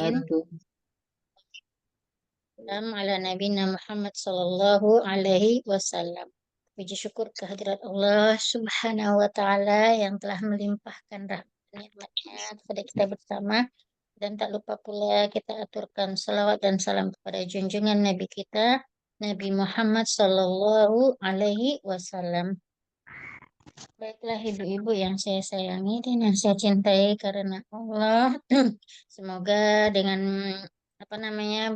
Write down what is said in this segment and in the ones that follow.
Amin. wabarakatuh. Salam ala nabiyina Muhammad sallallahu alaihi wasallam. Puji syukur kehadirat Allah Subhanahu wa taala yang telah melimpahkan rahmat nikmatnya kepada kita bersama, dan tak lupa pula kita aturkan salawat dan salam kepada junjungan Nabi kita Nabi Muhammad sallallahu alaihi wasallam. Baiklah ibu-ibu yang saya sayangi dan yang saya cintai karena Allah, semoga dengan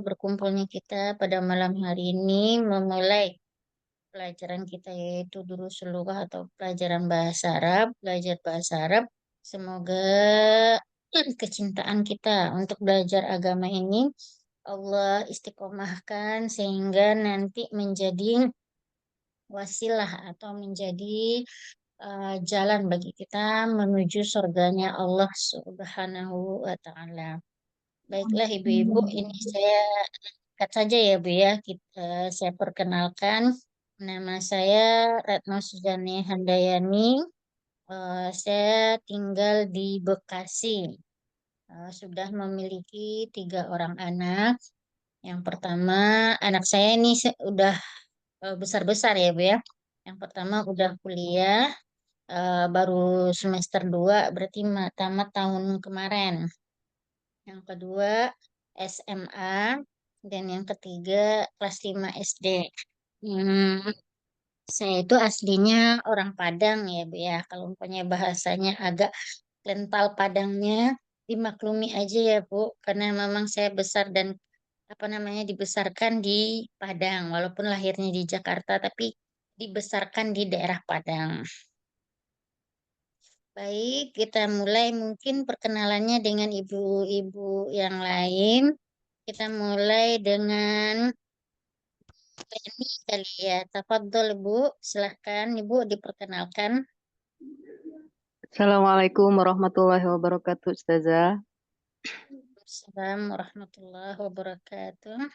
berkumpulnya kita pada malam hari ini memulai pelajaran kita, yaitu dulu seluruh atau pelajaran bahasa Arab, belajar bahasa Arab. Semoga kecintaan kita untuk belajar agama ini Allah istiqomahkan sehingga nanti menjadi wasilah atau menjadi jalan bagi kita menuju surganya Allah Subhanahu wa taala. Baiklah ibu-ibu, ini saya singkat saja ya Bu ya. Saya perkenalkan, nama saya Retno Suzani Handayani. Saya tinggal di Bekasi. Sudah memiliki 3 orang anak. Yang pertama, anak saya ini udah besar-besar ya Bu ya. Yang pertama udah kuliah, baru semester 2, berarti tamat tahun kemarin. Yang kedua SMA, dan yang ketiga kelas 5 SD. Hmm, saya itu aslinya orang Padang ya Bu ya. Kalau punya bahasanya agak kental Padangnya, dimaklumi aja ya Bu, karena memang saya besar dan dibesarkan di Padang, walaupun lahirnya di Jakarta tapi dibesarkan di daerah Padang. Baik, kita mulai mungkin perkenalannya dengan ibu-ibu yang lain. Kita mulai dengan Leni kali ya. Tafadhol Bu, silahkan Ibu diperkenalkan. Assalamualaikum warahmatullahi wabarakatuh, Ustazah. Assalamualaikum warahmatullahi wabarakatuh.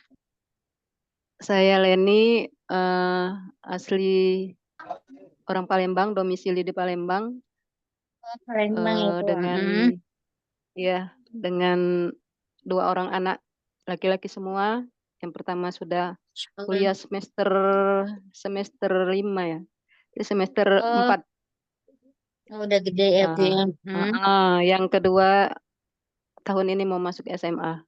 Saya Leni, asli orang Palembang, domisili di Palembang, Palembang ya Bu. dengan dengan 2 orang anak laki-laki semua. Yang pertama sudah Insyaallah. kuliah semester 5 ya. Ini semester Oh, 4. udah gede ya Bu Ah, ya. yang kedua tahun ini mau masuk SMA.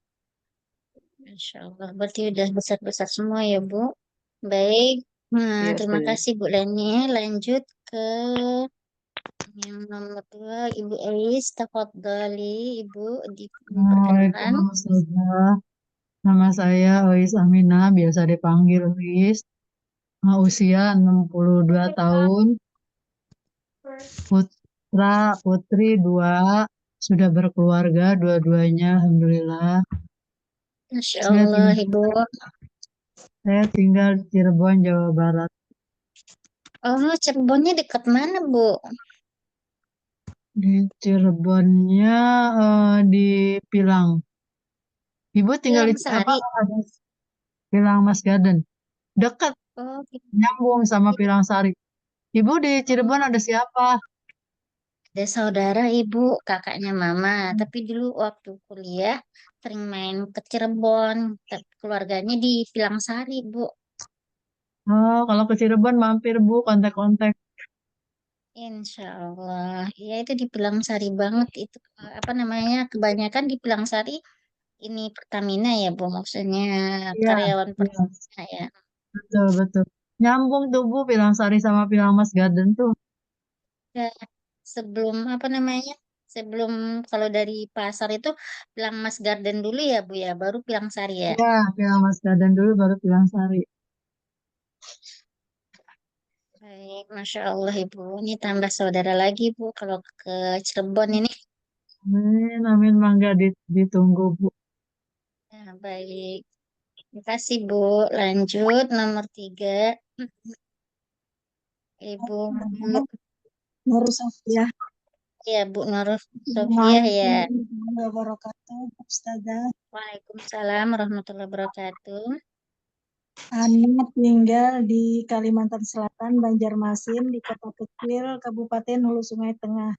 Insyaallah. Berarti udah besar-besar semua ya Bu. Baik. Nah, Iya, terima Ustazah. kasih Bu Leni. Lanjut ke yang nomor 2, Ibu Ais. Tafadhali Ibu diperkenalkan. Assalamualaikum Ustazah. Nama saya Ois Aminah, biasa dipanggil Ois. Usia 62 tahun, putra putri 2, sudah berkeluarga dua-duanya, Alhamdulillah. Masya Saya Allah tinggal, Ibu. saya tinggal di Cirebon, Jawa Barat. Oh, Cirebonnya dekat mana Bu? Di Cirebonnya di Pilang. Ibu tinggal di Pilang apa? Sari. Ada Pilang Mas Garden. Dekat, Oh, nyambung sama Pilang Sari. Ibu di oh, Cirebon ada siapa? ada saudara Ibu, kakaknya Mama. Tapi dulu waktu kuliah sering main ke Cirebon. Tapi keluarganya di Pilang Sari Bu. Oh, kalau ke Cirebon mampir Bu, kontak-kontak. Insya Allah. Ya itu di Pilang Sari banget itu. Kebanyakan di Pilang Sari ini Pertamina ya Bu, maksudnya Iya, karyawan iya, Pertamina ya. betul, betul. Nyambung tuh Bu, Pilang Sari sama Pilang Mas Garden tuh. Ya, sebelum sebelum kalau dari pasar itu Pilang Mas Garden dulu ya Bu ya, baru Pilang Sari ya. Iya, Pilang Mas Garden dulu baru Pilang Sari. Baik, Masya Allah Ibu. Ini tambah saudara lagi Bu kalau ke Cirebon ini. Amin, amin, mangga ditunggu Bu. Ya, baik. Terima kasih Bu. Lanjut nomor 3. Ibu Nur Sofia. ya Bu Nur Sofia Assalamualaikum ya. warahmatullahi wabarakatuh, Ustazah. Waalaikumsalam warahmatullahi wabarakatuh. Ana tinggal di Kalimantan Selatan, Banjarmasin, di kota kecil, Kabupaten Hulu Sungai Tengah.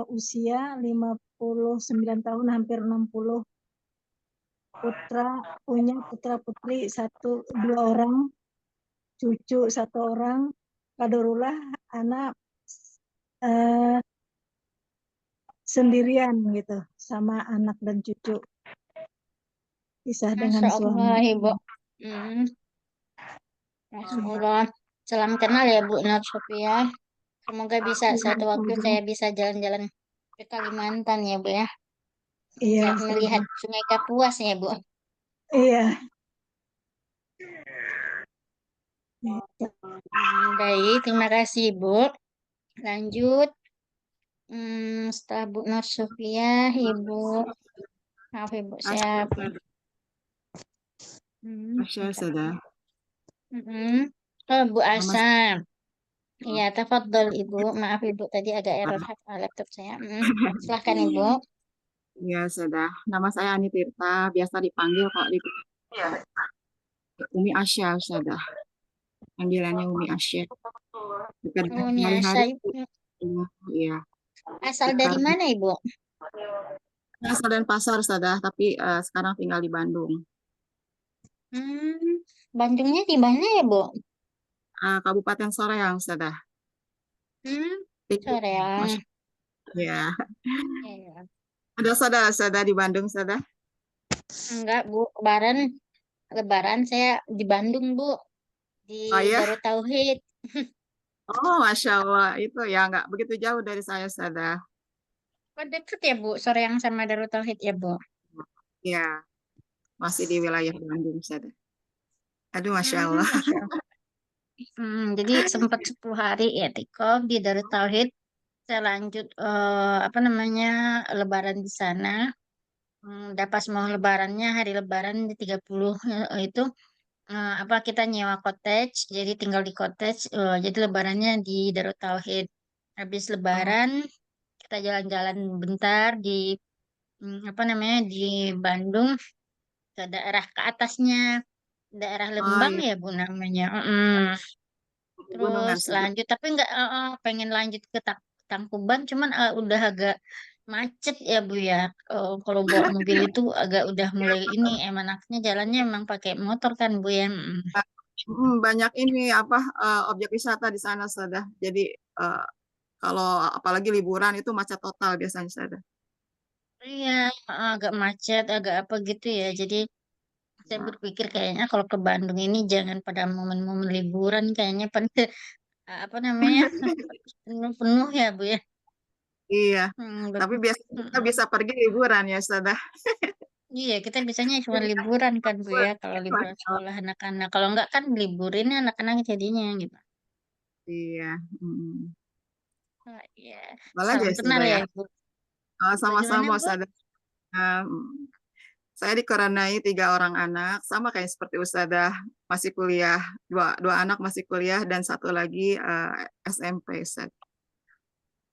usia 59 tahun, hampir 60. Punya putra putri dua orang, cucu 1 orang. Kadarullah anak eh, sendirian gitu sama anak dan cucu, pisah dengan Masya suami. Allah, Ibu. Hmm, Masya Allah. Salam kenal ya, Bu Nur Sophia. Semoga bisa suatu waktu saya bisa jalan-jalan ke Kalimantan ya, Bu ya. Iya, Nggak melihat Sungai Kapuas ya, Bu. iya. Baik, terima kasih, Bu. Lanjut. Setelah Bu Nur Sophia, Ibu. Maaf, Ibu, Asya, siap. Ustazah. Hmm, Asya, Ustazah. Oh, Bu Nama Asa. Iya, tafadhol Ibu. Maaf Ibu, tadi agak error laptop saya. Silahkan Ibu. ya, Ustazah. Nama saya Ani Tirta, biasa dipanggil kok di Umi Asya, Ustazah. Panggilannya Umi Asya. Bekerja Umi Asa, sehari-hari. Ibu. Iya, Asal dari bekerja. mana Ibu? Asal dan pasar, Ustazah, tapi sekarang tinggal di Bandung. Hmm, Bandungnya di mana ya Bu? Kabupaten Soreang, Ustazah. Hmm, Tinggi, Soreang. Masya. Ya. Iya. Ada Ustazah di Bandung, Ustazah? Enggak Bu, Lebaran saya di Bandung Bu, di Oh ya? Darut Tauhid. Oh, Masya Allah. Itu ya nggak begitu jauh dari saya, Ustazah. Oh, deket ya Bu, Soreang sama Darut Tauhid ya Bu? Ya, masih di wilayah Bandung, Ustazah. Aduh, Masya Allah. Masya Allah. Jadi sempat 10 hari ya Tikof di Darut Tauhid. Saya lanjut apa namanya Lebaran di sana. Udah pas mau Lebarannya hari Lebaran di 30 itu apa kita nyewa cottage, jadi tinggal di cottage. Jadi Lebarannya di Darut Tauhid. Habis Oh, Lebaran kita jalan-jalan bentar di apa namanya di Bandung ke daerah ke atasnya, daerah oh Lembang ya, ya Bu namanya. gunungan Terus sebelah. lanjut, tapi nggak pengen lanjut ke Tangkuban, cuman udah agak macet ya Bu ya. Kalau bawa mobil itu agak udah mulai ini, enaknya jalannya emang pakai motor kan Bu ya. Banyak ini apa objek wisata di sana, Ustazah. Jadi eh, kalau apalagi liburan itu macet total biasanya, Ustazah. Iya, agak macet, agak apa gitu ya. Jadi saya Nah, berpikir kayaknya kalau ke Bandung ini jangan pada momen-momen liburan, kayaknya pada apa namanya penuh-penuh ya Bu ya. iya, tapi Bagus. biasanya kita bisa pergi liburan ya, Ustazah. Iya, kita biasanya cuma liburan kan Bu ya, kalau liburan Masya Allah. sekolah anak-anak. Kalau enggak kan liburin anak-anak jadinya gitu. Iya. Oh, iya, Apalagi salam ya, kenal Ustazah ya ya. Bu. Bagaimana Sama-sama, Bu? Ustazah. Saya dikarenai 3 orang anak, sama kayak seperti Ustazah, masih kuliah, dua anak masih kuliah, dan satu lagi SMP, Ustaz.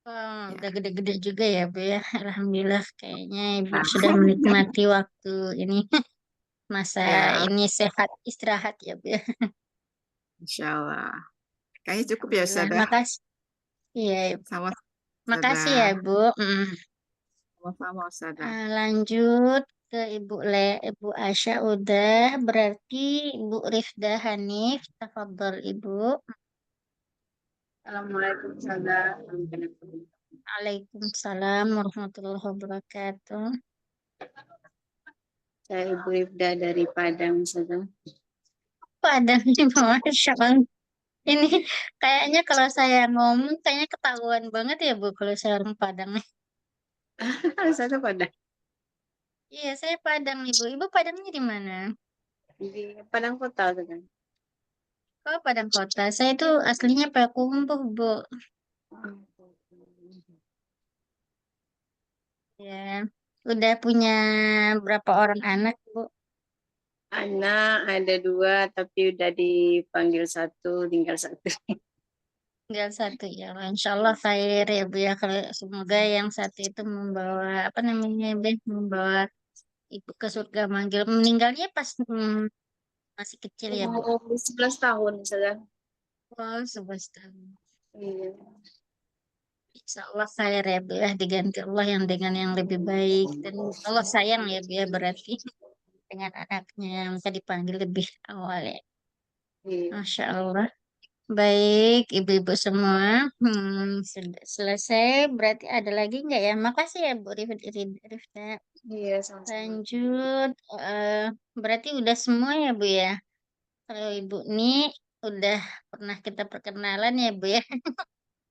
Oh, Ya. udah gede-gede juga ya Bu ya. Alhamdulillah kayaknya Ibu Nah, sudah menikmati waktu ini masa ya, ini sehat istirahat ya Bu ya. Insya Allah. Kayaknya cukup ya, Alhamdulillah. Ustazah. Makasih. Iya, Ibu. Sama Makasih ya Ustazah. Bu. Sama-sama, Ustazah. Lanjut ke Ibu Asya udah berarti Ibu Rifda Hanif. Tafadhol Ibu. Assalamualaikum Ustazah. Waalaikumsalam warahmatullahi wabarakatuh. Saya Ibu Rifda dari Padang Ustazah. Padang nih, Masya Allah. Ini kayaknya kalau saya ngomong kayaknya ketahuan banget ya Bu kalau saya orang Padang. Ustazah Padang. Iya, saya Padang nih Bu. Ibu Padangnya di mana? Di Padang Kota Ustazah. Oh, Padang Kota. Saya itu aslinya Payakumbuh Bu. Ya. Udah punya berapa orang anak Bu? Anak ada 2 tapi udah dipanggil 1, tinggal 1. Tinggal satu ya. Insya Allah khair ya Bu ya. Kalau semoga yang satu itu membawa apa namanya Bu? Membawa ibu ke surga manggil. Meninggalnya pas masih kecil ya Bu. Umur 11 tahun Ustazah. Wow, 11 tahun. Iya. Insya Allah khair ya Bu ya, diganti Allah yang dengan yang lebih baik. Dan Allah sayang ya Bu ya, berarti dengan anaknya yang tadi dipanggil lebih awal ya. Iya. Masya Allah. Baik, ibu-ibu semua. Sudah selesai. Berarti ada lagi nggak ya? Makasih ya Bu Rifda. Iya, sama-sama. Lanjut. Berarti udah semua ya Bu ya? Kalau Ibu nih udah pernah kita perkenalan ya Bu ya?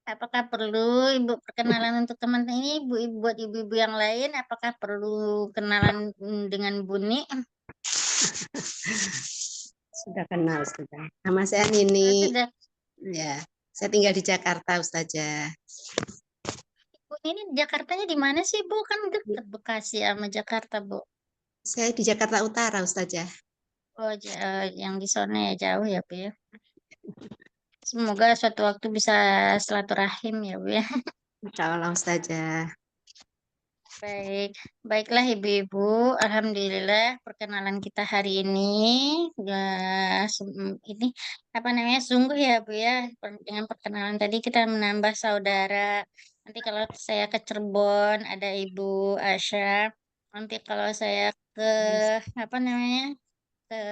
Apakah perlu Ibu perkenalan untuk teman ini, buat ibu-ibu yang lain? Apakah perlu kenalan dengan Buni? Sudah kenal, sudah. Nama saya Nini. Sudah, Ya, saya tinggal di Jakarta, Ustazah. Bu ini Jakartanya di mana sih Bu? Kan dekat Bekasi sama Jakarta Bu. Saya di Jakarta Utara, Ustazah. Oh, yang di sana ya jauh ya Bu ya. Semoga suatu waktu bisa silaturahim ya Bu ya. Insya Allah, Ustazah. Baik, baiklah ibu-ibu. Alhamdulillah perkenalan kita hari ini ya, ini apa namanya sungguh ya Bu ya. Dengan perkenalan tadi kita menambah saudara. Nanti kalau saya ke Cirebon ada Ibu Asya. Nanti kalau saya ke apa namanya ke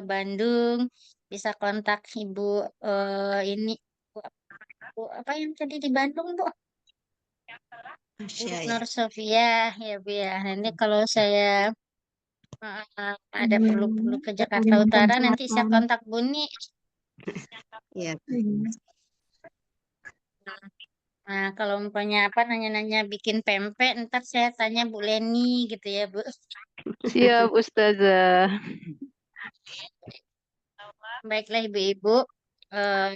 Bandung bisa kontak Ibu ini Bu, apa yang tadi di Bandung Bu? Bu Masya ya. Nur Sofia ya Bu ya. Nanti kalau saya ada perlu-perlu ke Jakarta Kalimantan Utara nanti saya Selatan. kontak Buni. Iya. Iya. Nah, kalau umpamanya apa nanya-nanya bikin pempek, ntar saya tanya Bu Leni gitu ya Bu. Siap, Ustazah. Baiklah ibu-ibu, eh,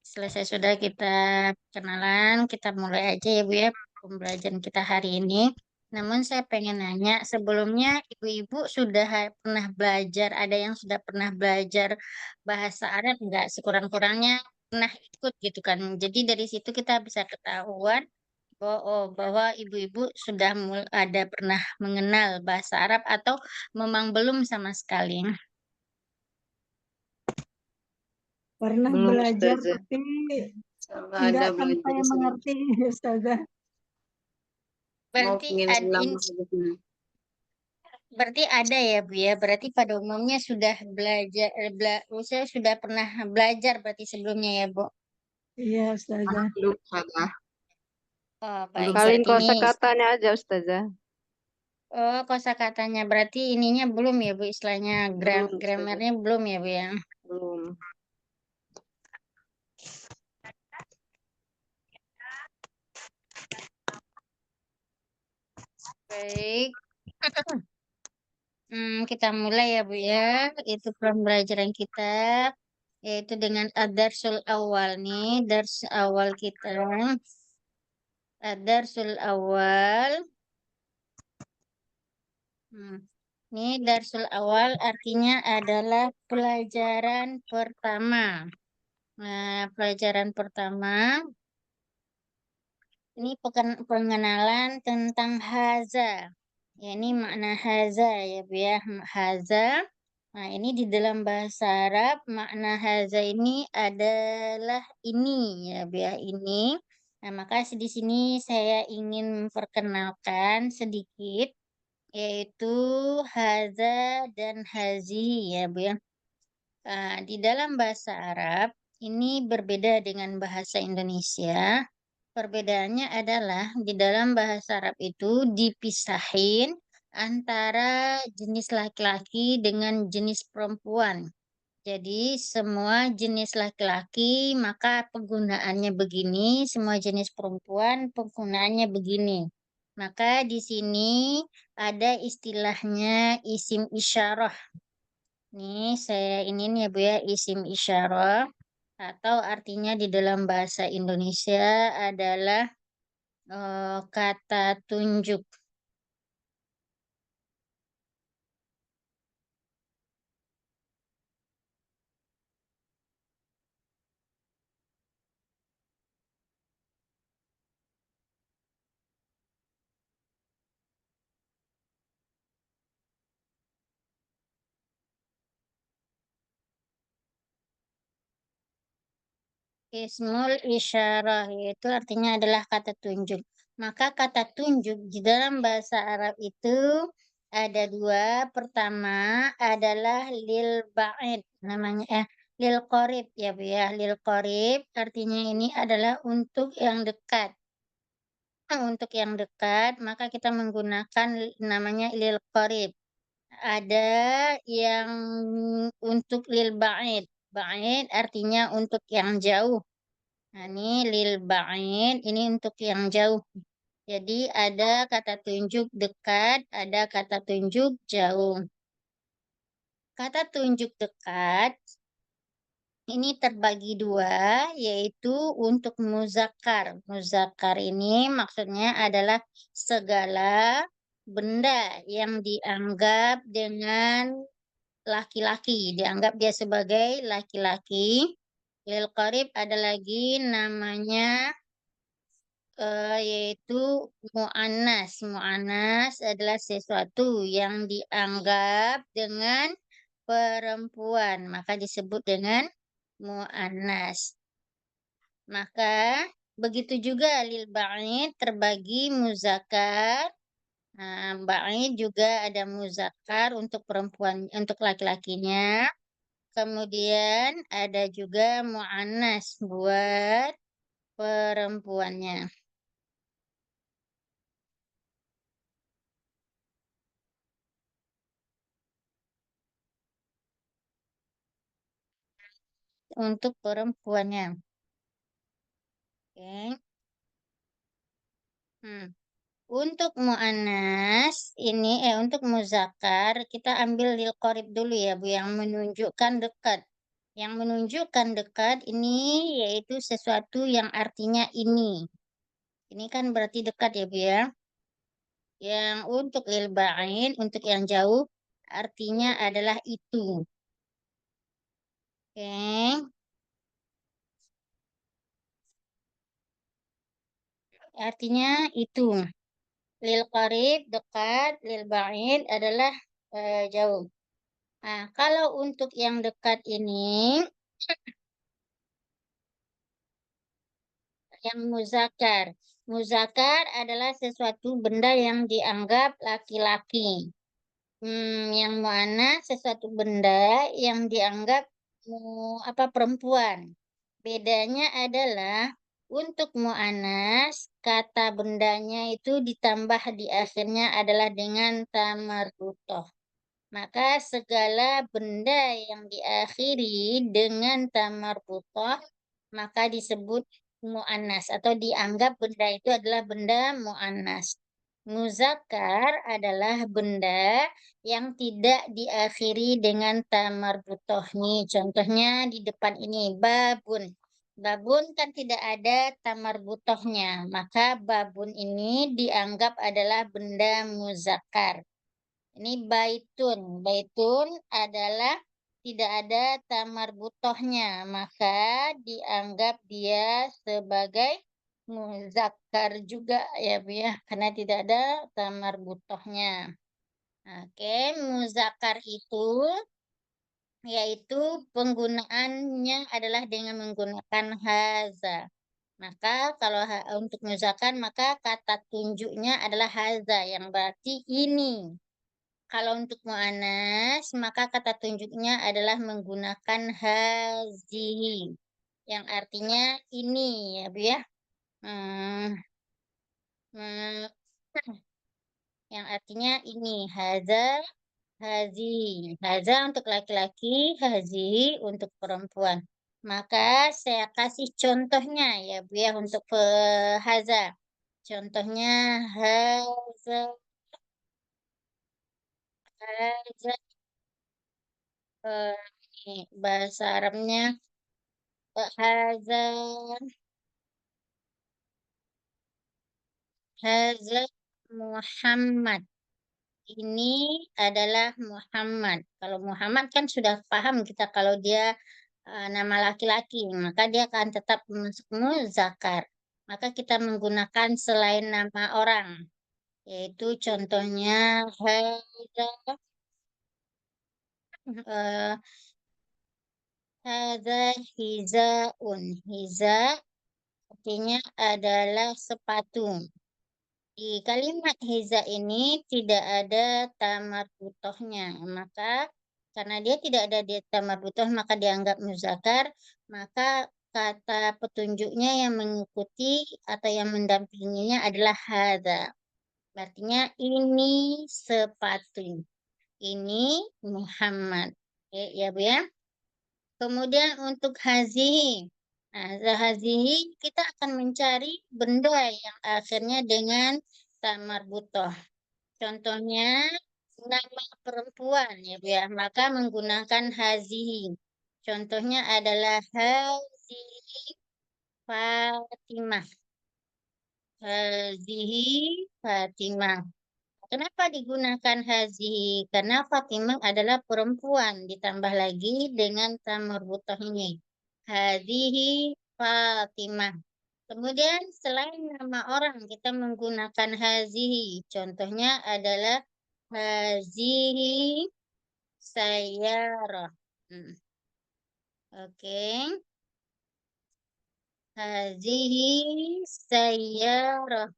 selesai sudah kita kenalan, kita mulai aja ya Bu ya pembelajaran kita hari ini. Namun saya pengen nanya, sebelumnya ibu-ibu sudah pernah belajar, ada yang sudah pernah belajar bahasa Arab nggak? Sekurang-kurangnya pernah ikut gitu kan. Jadi dari situ kita bisa ketahuan bahwa ibu-ibu sudah ada pernah mengenal bahasa Arab atau memang belum sama sekali. Pernah Belum, belajar Ustazah. tapi Sama tidak ada sampai belajar sih. mengerti, Ustazah. Mau Berarti pengen lama saja. berarti ada ya Bu ya. Berarti pada umumnya sudah belajar, maksudnya sudah pernah belajar berarti sebelumnya ya Bu. Iya, Ustazah. Belum, Ustazah. Oh baik, Belum, Akalin berarti ini kosakatanya aja, Ustazah. kosakatanya berarti ininya belum ya Bu, istilahnya Belum, Ustazah. gramernya belum ya Bu ya. Belum. Baik. Kita mulai ya Bu ya. Itu pembelajaran kita yaitu dengan ad-darsul awal nih, dars awal kita. Ad-darsul awal. Hmm. Ini darsul awal artinya adalah pelajaran pertama. Nah, pelajaran pertama ini pengenalan tentang haza. Ya, ini makna haza ya Bu ya. Haza. Nah, ini di dalam bahasa Arab makna haza ini adalah ini ya Bu ya, ini. Nah, maka di sini saya ingin memperkenalkan sedikit yaitu haza dan hazi ya Bu ya. Di dalam bahasa Arab ini berbeda dengan bahasa Indonesia. Perbedaannya adalah di dalam bahasa Arab itu dipisahin antara jenis laki-laki dengan jenis perempuan. Jadi semua jenis laki-laki maka penggunaannya begini, semua jenis perempuan penggunaannya begini. Maka di sini ada istilahnya isim isyarah. Nih saya ini nih ya Bu ya isim isyarah atau artinya di dalam bahasa Indonesia adalah kata tunjuk. Ismul isyarah, yaitu artinya adalah kata tunjuk. Maka kata tunjuk di dalam bahasa Arab itu ada dua. Pertama adalah lil ba'id, namanya lil qorib ya Bu ya. Lil qorib artinya ini adalah untuk yang dekat. Untuk yang dekat, maka kita menggunakan namanya lil qorib. Ada yang untuk lil ba'id. Ba'id artinya untuk yang jauh. Nah, ini lil ba'id, ini untuk yang jauh. Jadi ada kata tunjuk dekat, ada kata tunjuk jauh. Kata tunjuk dekat ini terbagi dua, yaitu untuk muzakkar. Muzakkar ini maksudnya adalah segala benda yang dianggap dengan laki-laki, dianggap dia sebagai laki-laki. Lil qarib ada lagi namanya yaitu mu'annas. Mu'annas adalah sesuatu yang dianggap dengan perempuan, maka disebut dengan mu'annas. Maka begitu juga lil ba'id terbagi muzakkar. Nah, ba'id juga ada muzakkar untuk perempuan, untuk laki-lakinya. Kemudian ada juga mu'annas buat perempuannya. Untuk perempuannya. Oke. Untuk mu'annas ini untuk muzakkar kita ambil lil qorib dulu ya Bu yang menunjukkan dekat. Yang menunjukkan dekat ini yaitu sesuatu yang artinya ini. Ini kan berarti dekat ya Bu ya. Yang untuk lil ba'id untuk yang jauh artinya adalah itu. Oke. Artinya itu. Lil qarib dekat, lil ba'id adalah jauh. Nah, kalau untuk yang dekat ini, yang muzakkar. Muzakkar adalah sesuatu benda yang dianggap laki-laki. Yang mu'annas sesuatu benda yang dianggap perempuan. Bedanya adalah untuk mu'annas kata bendanya itu ditambah di akhirnya adalah dengan tamarrutoh. Maka segala benda yang diakhiri dengan tamarrutoh maka disebut mu'annas atau dianggap benda itu adalah benda mu'annas. Muzakkar adalah benda yang tidak diakhiri dengan tamarrutoh. Nih, contohnya di depan ini babun. Babun kan tidak ada tamarbutohnya, maka babun ini dianggap adalah benda muzakkar. Ini baitun. Baitun adalah tidak ada tamarbutohnya, maka dianggap dia sebagai muzakkar juga ya Bu ya, karena tidak ada tamarbutohnya. Oke, muzakkar itu yaitu penggunaannya adalah dengan menggunakan haza. Maka kalau untuk muzakkar maka kata tunjuknya adalah haza yang berarti ini. Kalau untuk mu'annas maka kata tunjuknya adalah menggunakan hazihi yang artinya ini ya Bu ya. Hmm, hmm, yang artinya ini haza hazi. Haza untuk laki-laki, hazi untuk perempuan. Maka saya kasih contohnya ya Bu ya untuk haza. Contohnya haza, haza ini bahasa Arabnya haza, haza Muhammad. Ini adalah Muhammad. Kalau Muhammad kan sudah paham kita kalau dia nama laki-laki, maka dia akan tetap masuk muzakkar. Maka kita menggunakan selain nama orang, yaitu contohnya Haza, eh, Hadza hizaun. Hiza artinya adalah sepatu. Di kalimat hiza ini tidak ada tamar butohnya. Maka karena dia tidak ada di tamar butoh maka dianggap muzakar. Maka kata petunjuknya yang mengikuti atau yang mendampinginya adalah hadza. Artinya ini sepatu. Ini Muhammad. Ya Bu ya. Kemudian untuk hazihi. Nah, hazihi kita akan mencari benda yang akhirnya dengan tamar butoh. Contohnya nama perempuan ya Bu ya. Maka menggunakan hazihi. Contohnya adalah hazihi Fatimah. Hazihi Fatimah. Kenapa digunakan hazihi? Karena Fatimah adalah perempuan, ditambah lagi dengan tamar butoh ini. Hazihi Fatimah. Kemudian selain nama orang, kita menggunakan hazihi. Contohnya adalah hazihi sayyarah. Oke. Hazihi sayyarah.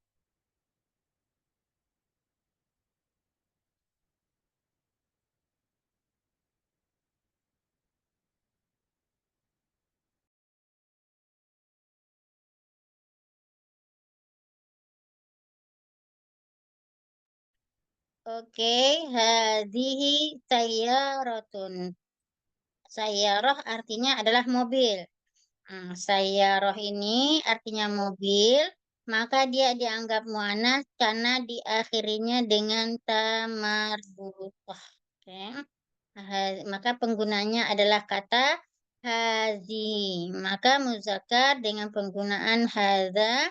Oke, hadhihi sayyaratun. Sayyarah artinya adalah mobil. Sayyarah ini artinya mobil, maka dia dianggap muannas karena diakhirinya dengan tamarbutah. Oke. Maka penggunanya adalah kata hazi. Maka muzakkar dengan penggunaan hadza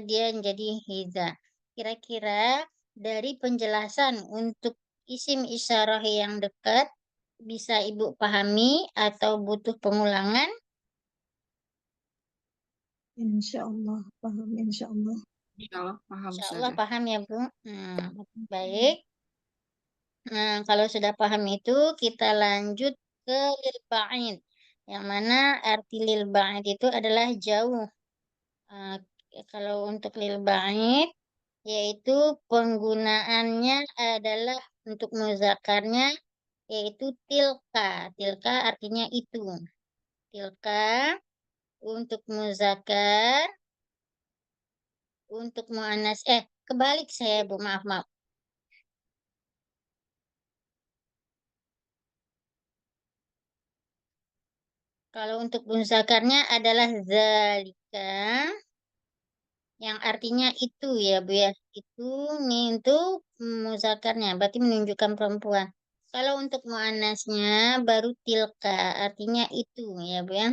dia menjadi hiza. Kira-kira dari penjelasan untuk isim isyarah yang dekat bisa Ibu pahami atau butuh pengulangan? Insya Allah paham, insya Allah. Insya Allah paham Insya Allah Ustazah. paham ya Bu. Baik. Nah, kalau sudah paham itu kita lanjut ke lil ba'id. Yang mana arti lil ba'id itu adalah jauh. Eh, Kalau untuk lil ba'id yaitu penggunaannya adalah untuk muzakarnya yaitu tilka. Tilka artinya itu. Tilka untuk muzakar, untuk muannas. Kebalik saya Bu, maaf maaf. Kalau untuk muzakarnya adalah zalika yang artinya itu ya Bu ya. Itu nih untuk muzakarnya berarti menunjukkan perempuan. Kalau untuk muannasnya baru tilka artinya itu ya Bu ya.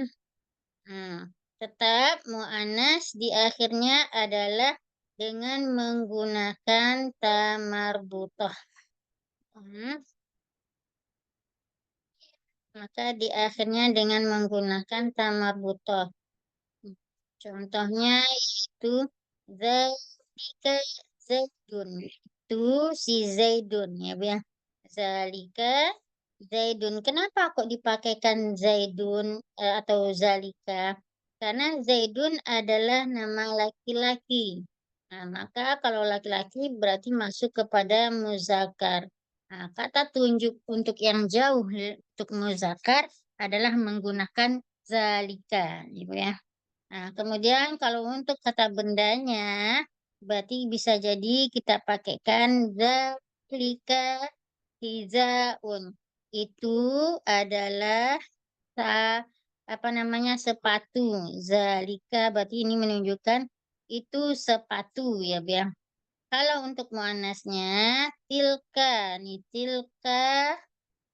Tetap mu'annas di akhirnya adalah dengan menggunakan tamarbutoh. Maka di akhirnya dengan menggunakan tamarbutoh. Contohnya yaitu zalika zaidun. Itu si Zaidun ya Bu ya. Zalika Zaidun. Kenapa kok dipakaikan Zaidun atau Zalika? Karena Zaidun adalah nama laki-laki. Nah, maka kalau laki-laki berarti masuk kepada muzakkar. Nah, kata tunjuk untuk yang jauh untuk muzakkar adalah menggunakan zalika, gitu ya. Nah, kemudian kalau untuk kata bendanya berarti bisa jadi kita pakaikan zalika hizaun. Itu adalah apa namanya sepatu. Zalika berarti ini menunjukkan itu sepatu ya biar. Kalau untuk muannasnya tilka nih tilka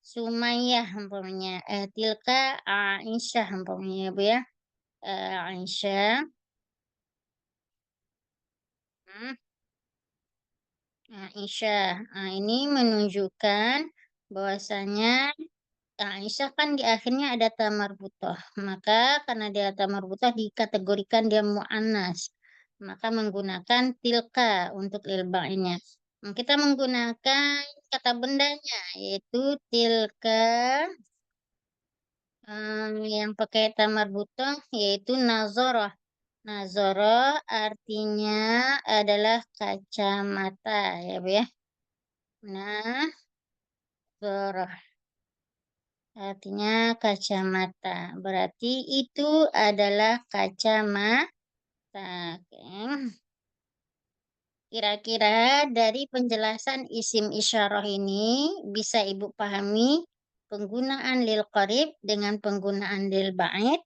Sumayyah umpamanya tilka Aisyah umpamanya ya Bu ya. Aisyah. Hmm, Aisyah. Nah, ini menunjukkan bahwasanya Aisyah kan di akhirnya ada tamar butoh. Maka karena dia tamar butoh dikategorikan dia mu'annas. Maka menggunakan tilka untuk lilba'innya. Kita menggunakan kata bendanya yaitu tilka yang pakai ta marbutah yaitu nazarah. Nazarah artinya adalah kacamata ya Bu ya. Nazarah artinya kacamata. Berarti itu adalah kacamata. Oke. Kira-kira dari penjelasan isim isyarah ini bisa Ibu pahami penggunaan lil qarib dengan penggunaan lil ba'id?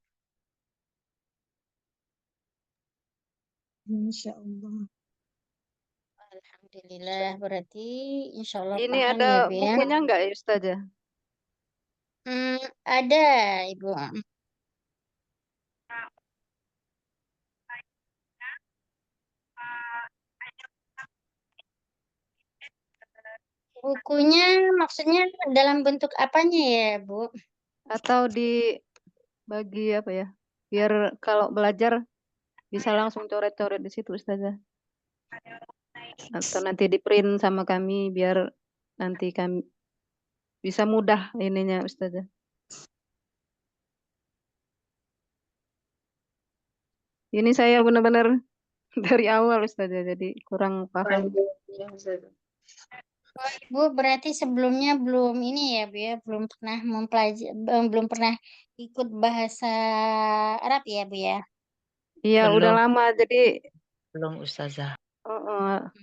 Insya Allah. Alhamdulillah, berarti insya Allah Ini paham ada ya Bu ya. bukunya enggak ya Ustazah? Ada Ibu. Bukunya maksudnya dalam bentuk apanya ya Bu? Atau dibagi apa ya? Biar kalau belajar bisa langsung coret-coret di situ Ustazah. Atau nanti di print sama kami biar nanti kami bisa mudah ininya Ustazah. Ini saya benar-benar dari awal Ustazah jadi kurang paham. Ya, Ustazah. Oh, Ibu berarti sebelumnya belum ini ya Bu ya, belum pernah mempelajari, belum pernah ikut bahasa Arab ya Bu ya? Iya udah Belum, lama jadi belum Ustazah.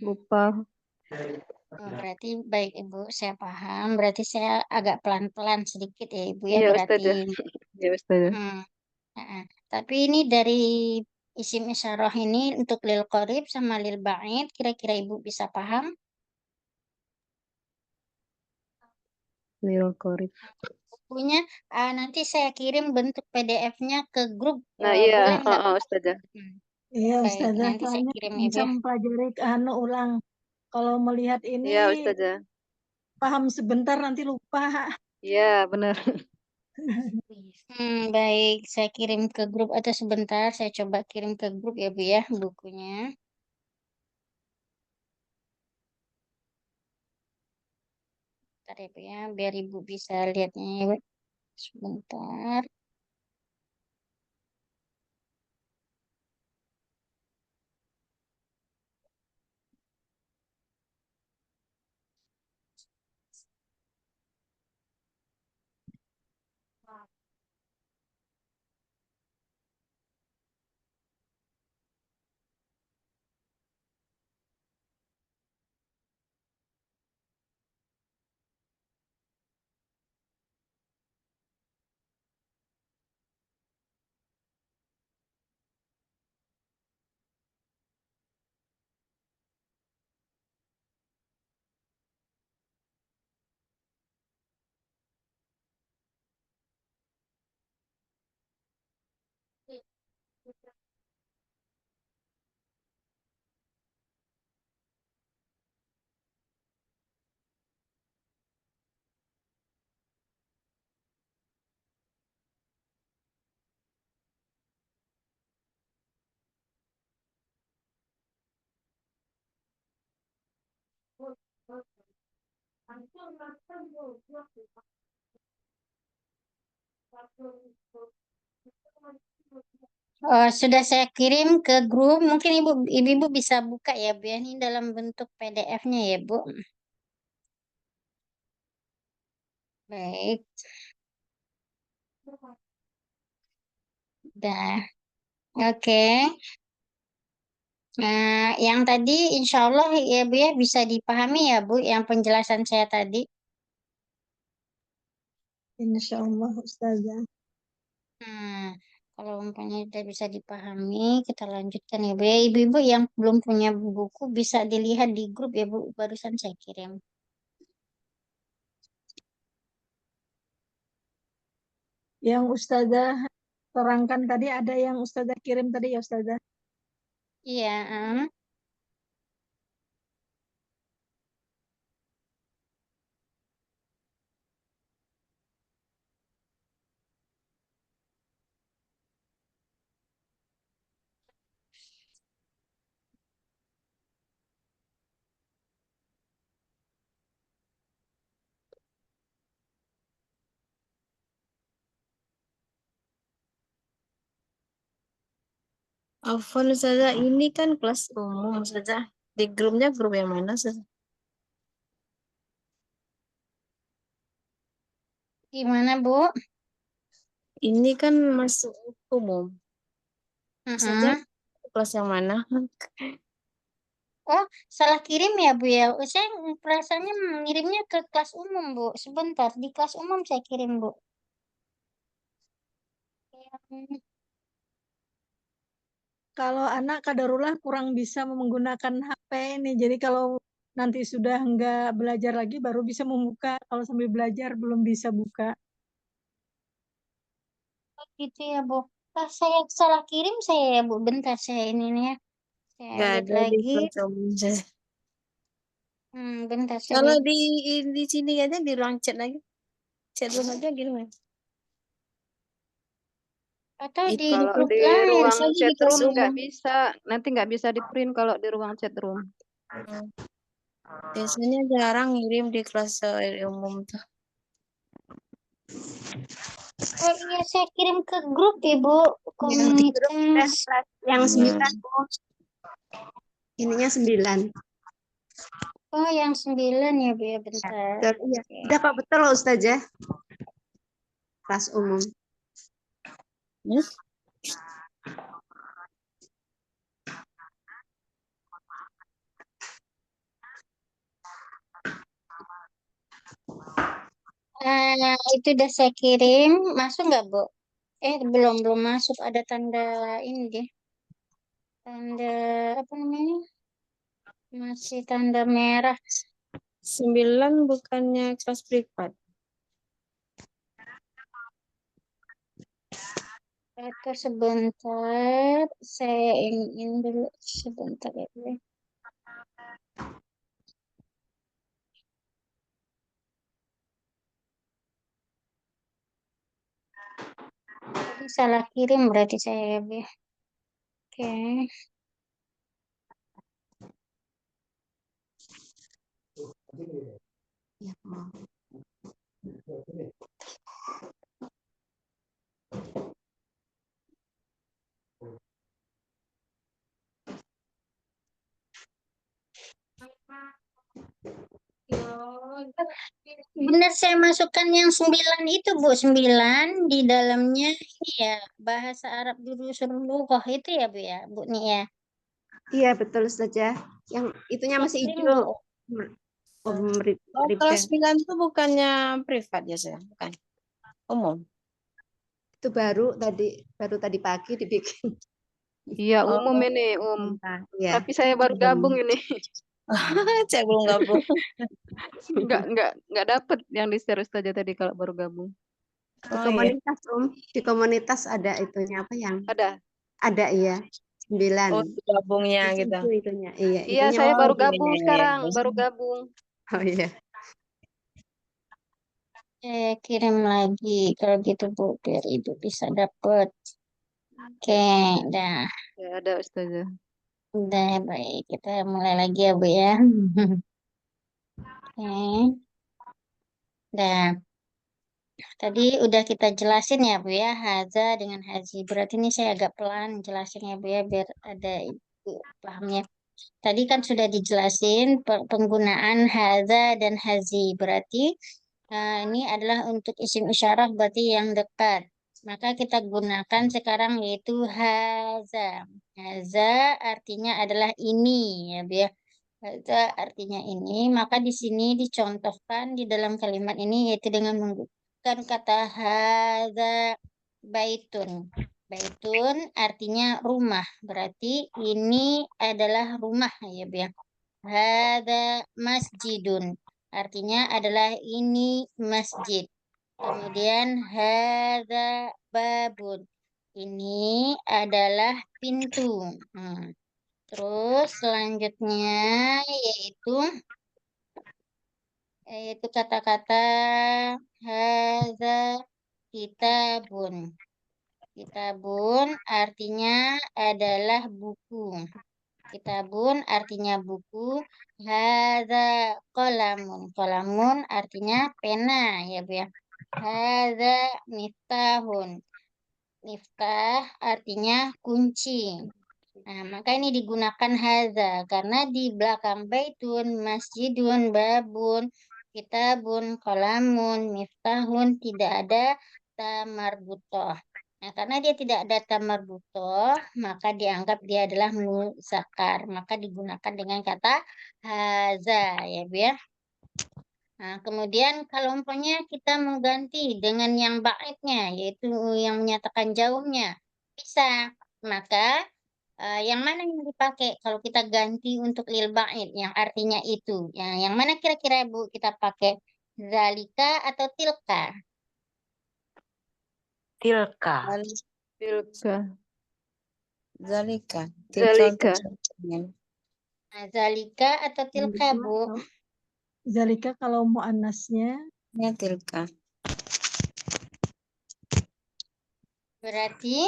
lupa. Oh, berarti baik Ibu, saya paham. Berarti saya agak pelan-pelan sedikit ya Ibu ya Iya berarti. Ustazah. Iya Ustazah. Hmm. Nah, tapi ini dari isim isyarah ini untuk lil qorib sama lil ba'id, kira-kira Ibu bisa paham? Lil Qorib. Bukunya nanti saya kirim bentuk PDF-nya ke grup, Nah iya, boleh nggak Bu? Ustazah. Hmm. Iya Baik, Ustazah, nanti saya soalnya kirim Ibu bisa ya. mempelajari ulang. Kalau melihat ini Iya Ustazah. paham sebentar nanti lupa. Iya benar. Baik, saya kirim ke grup atau sebentar saya coba kirim ke grup ya Bu ya bukunya. Bentar ya Bu ya, biar Ibu bisa lihatnya ya Bu. Sebentar. Sudah saya kirim ke grup. Mungkin ibu bisa buka ya Bu ya. Ini dalam bentuk PDF-nya ya Bu. Baik. Dah. Oke. Nah, yang tadi insya Allah ya Bu ya bisa dipahami ya Bu yang penjelasan saya tadi. Insya Allah Ustazah. Nah, kalau umpamanya sudah bisa dipahami, kita lanjutkan ya Bu ya. Ibu-ibu yang belum punya buku bisa dilihat di grup ya Bu. Barusan saya kirim. Yang Ustazah terangkan tadi ada yang Ustazah kirim tadi ya Ustazah. Iya. Afwan Ustazah, ini kan kelas umum Ustazah. Di grupnya grup yang mana Ustazah? Gimana, Bu? Ini kan masuk umum. Ustazah, Mm-mm. kelas yang mana? Oh, salah kirim ya, Bu ya. Saya perasaannya mengirimnya ke kelas umum, Bu. Sebentar, di kelas umum saya kirim, Bu. Hmm, Kalau anak kadarullah kurang bisa menggunakan HP ini. Jadi kalau nanti sudah enggak belajar lagi baru bisa membuka. Kalau sambil belajar belum bisa buka. gitu ya, Bu. Saya salah kirim saya ya, Bu. Bentar saya ini nih ya. Saya Nggak lihat ada di lagi. kelas umum Ustazah. Bentar saya Kalau lihat. di sini aja di ruang chat lagi. Chat room aja gitu kan. Atau Itu di Kalau grup di lain. ruang saja di chat kelas room nggak umum. bisa, nanti nggak bisa di print kalau di ruang chat room. Hmm. Biasanya jarang ngirim di kelas umum tuh. Oh iya, saya kirim ke grup, Ibu. Yang di grup udah Komunitas. kelas yang 9 Bu. Ininya 9. Oh, yang 9 ya, Bu ya. Ya, Bentar. betul, iya. Oke. Udah Pak betul loh Ustazah. Kelas umum. Hmm? Itu udah saya kirim. Masuk nggak, Bu? Belum masuk. Ada tanda ini deh. Tanda apa namanya? Masih tanda merah. 9 bukannya kelas privat. Atau sebentar. Saya ingin dulu. Sebentar ya, Bu. Tadi salah kirim berarti saya ya, Bu. Oke. Ya, Bu. Benar saya masukkan yang 9 itu, Bu. 9 di dalamnya ini ya. Bahasa Arab dulu Lughah itu ya, Bu ya. Bu nih ya. Iya betul Ustazah. Yang itunya Saya masih kirim, hijau. Bu. Om Oh, Ribda. kelas 9 itu bukannya privat ya, saya? Bukan. Umum. Itu baru tadi pagi dibikin. Iya, umum Oh, ini, Iya. Tapi saya baru gabung ini. saya belum gabung. Nggak dapet yang di share Ustazah tadi kalau baru gabung. Di Oh iya. komunitas di komunitas ada itunya apa yang Ada. ada iya 9. Oh, gabungnya gitu. Itu itunya. Iya, Iya, itunya saya Oh, baru iya, gabung iya, sekarang, iya. baru gabung. oh iya. Saya kirim lagi kalau gitu, Bu, biar Ibu bisa dapet. Oke, dah. Ya, ada Ustazah. Udah baik. Kita mulai lagi ya, Bu ya. Oke. Dah. Tadi udah kita jelasin ya, Bu ya, haza dengan haji. Berarti ini saya agak pelan jelasin ya, Bu ya, biar ada Ibu pahamnya. Tadi kan sudah dijelasin penggunaan haza dan hazi. Berarti ini adalah untuk isim isyarah berarti yang dekat. Maka kita gunakan sekarang yaitu haza. Haza artinya adalah ini ya, Bu ya. Haza artinya ini. Maka di sini dicontohkan di dalam kalimat ini yaitu dengan menggunakan kata haza baitun. Baitun artinya rumah. Berarti ini adalah rumah ya, Bu ya. Hada masjidun. Artinya adalah ini masjid. Kemudian hada babun. Ini adalah pintu. Terus selanjutnya yaitu yaitu kata-kata hada kitabun. Kitabun artinya adalah buku. Kitabun artinya buku. Hadza qalamun. Qalamun artinya pena ya, Bu ya. Hadza miftahun. Miftah artinya kunci. Nah, maka ini digunakan haza karena di belakang baitun, masjidun, babun, kitabun, kolamun, miftahun tidak ada tamarbutoh. Nah, karena dia tidak ada tamarbutoh, maka dianggap dia adalah muzakkar. Maka digunakan dengan kata haza, ya Bu ya. Nah, kemudian kalau umpamanya kita mengganti dengan yang baiknya, yaitu yang menyatakan jauhnya, bisa. Maka yang mana yang dipakai kalau kita ganti untuk lil ba'id yang artinya itu? Yang mana kira-kira Bu kita pakai? Zalika atau tilka? Tilka. Tilka. Zalika. Tilka Zalika. untuk contohnya. Nah, zalika atau tilka Bu? Zalika kalau muannasnya Ya, tilka. Berarti